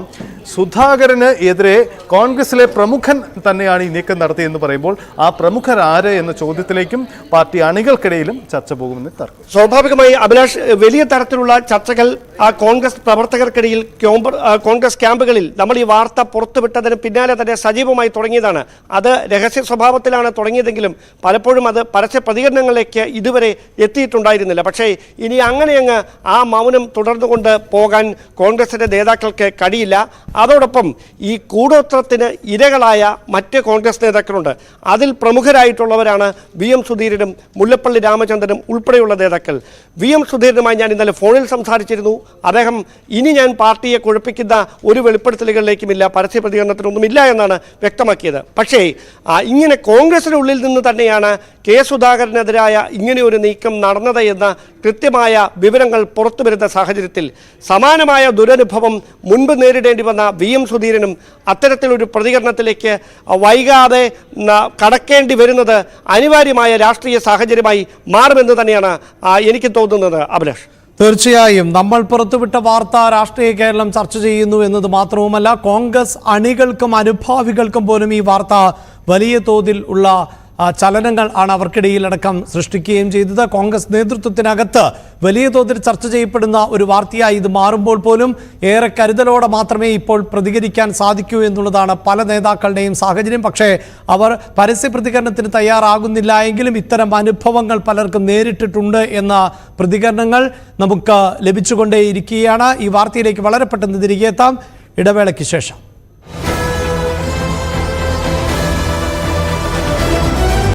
സുധാകരന് എതിരെ കോൺഗ്രസിലെ പ്രമുഖൻ തന്നെയാണ് ഈ നീക്കം നടത്തിയെന്ന് പറയുമ്പോൾ ആ പ്രമുഖർ ആര് എന്ന ചോദ്യത്തിലേക്കും പാർട്ടി അണികൾക്കിടയിലും ചർച്ച പോകുമെന്ന് തർക്കം. സ്വാഭാവികമായി അഭിലാഷ്, വലിയ തരത്തിലുള്ള ചർച്ചകൾ ആ കോൺഗ്രസ് പ്രവർത്തകർക്കിടയിൽ കോൺഗ്രസ് ക്യാമ്പുകളിൽ നമ്മൾ ഈ വാർത്ത പുറത്തുവിട്ടതിന് പിന്നാലെ തന്നെ സജീവമായി തുടങ്ങിയതാണ്. അത് രഹസ്യ സ്വഭാവത്തിലാണ് തുടങ്ങിയതെങ്കിലും പലപ്പോഴും അത് പരസ്യ പ്രതികരണങ്ങളിലേക്ക് ഇതുവരെ എത്തിയിട്ടുണ്ടായിരുന്നില്ല. പക്ഷേ ഇനി അങ്ങനെയങ്ങ് ആ മൗനം തുടർന്നുകൊണ്ട് പോകാൻ കോൺഗ്രസിന്റെ നേതാക്കൾക്ക് കഴിയില്ല. അതോടൊപ്പം ഈ കൂടോത്രത്തിന് ഇരകളായ മറ്റ് കോൺഗ്രസ് നേതാക്കളുണ്ട്. അതിൽ പ്രമുഖരായിട്ടുള്ളവരാണ് VM സുധീരനും മുല്ലപ്പള്ളി രാമചന്ദ്രനും ഉൾപ്പെടെയുള്ള നേതാക്കൾ. VM സുധീരനുമായി ഞാൻ ഇന്നലെ ഫോണിൽ സംസാരിച്ചിരുന്നു. അദ്ദേഹം ഇനി ഞാൻ പാർട്ടിയെ കുഴപ്പിക്കുന്ന ഒരു വെളിപ്പെടുത്തലുകളിലേക്കുമില്ല, പരസ്യ പ്രതികരണത്തിനൊന്നുമില്ല എന്നാണ് വ്യക്തമാക്കിയത്. പക്ഷേ ഇങ്ങനെ കോൺഗ്രസിനുള്ളിൽ നിന്ന് തന്നെയാണ് കെ സുധാകരനെതിരായ ഇങ്ങനെയൊരു നീക്കം നടന്നത് എന്ന കൃത്യമായ വിവരങ്ങൾ പുറത്തു വരുന്ന സാഹചര്യത്തിൽ സമാനമായ ദുരനുഭവം മുൻപ് നേരിടേണ്ടി വന്ന VM സുധീരനും അത്തരത്തിലൊരു പ്രതികരണത്തിലേക്ക് വൈകാതെ കടക്കേണ്ടി വരുന്നത് അനിവാര്യമായ രാഷ്ട്രീയ സാഹചര്യമായി മാറുമെന്ന് തന്നെയാണ് എനിക്ക് തോന്നുന്നത്. അഭിലാഷ്, തീർച്ചയായും നമ്മൾ പുറത്തുവിട്ട വാർത്ത രാഷ്ട്രീയ കേരളം ചർച്ച ചെയ്യുന്നു എന്നത് മാത്രവുമല്ല, കോൺഗ്രസ് അണികൾക്കും അനുഭാവികൾക്കും പോലും ഈ വാർത്ത വലിയ തോതിൽ ഉള്ള ചലനങ്ങൾ ആണ് അവർക്കിടയിലടക്കം സൃഷ്ടിക്കുകയും ചെയ്തത്. കോൺഗ്രസ് നേതൃത്വത്തിനകത്ത് വലിയ തോതിൽ ചർച്ച ചെയ്യപ്പെടുന്ന ഒരു വാർത്തയായി ഇത് മാറുമ്പോൾ പോലും ഏറെ കരുതലോടെ മാത്രമേ ഇപ്പോൾ പ്രതികരിക്കാൻ സാധിക്കൂ എന്നുള്ളതാണ് പല നേതാക്കളുടെയും സാഹചര്യം. പക്ഷേ അവർ പരസ്യ പ്രതികരണത്തിന് തയ്യാറാകുന്നില്ല എങ്കിലും ഇത്തരം അനുഭവങ്ങൾ പലർക്കും നേരിട്ടിട്ടുണ്ട് എന്ന പ്രതികരണങ്ങൾ നമുക്ക് ലഭിച്ചുകൊണ്ടേയിരിക്കുകയാണ്. ഈ വാർത്തയിലേക്ക് വളരെ പെട്ടെന്ന് തിരികെ എത്താം, ഇടവേളയ്ക്ക് ശേഷം.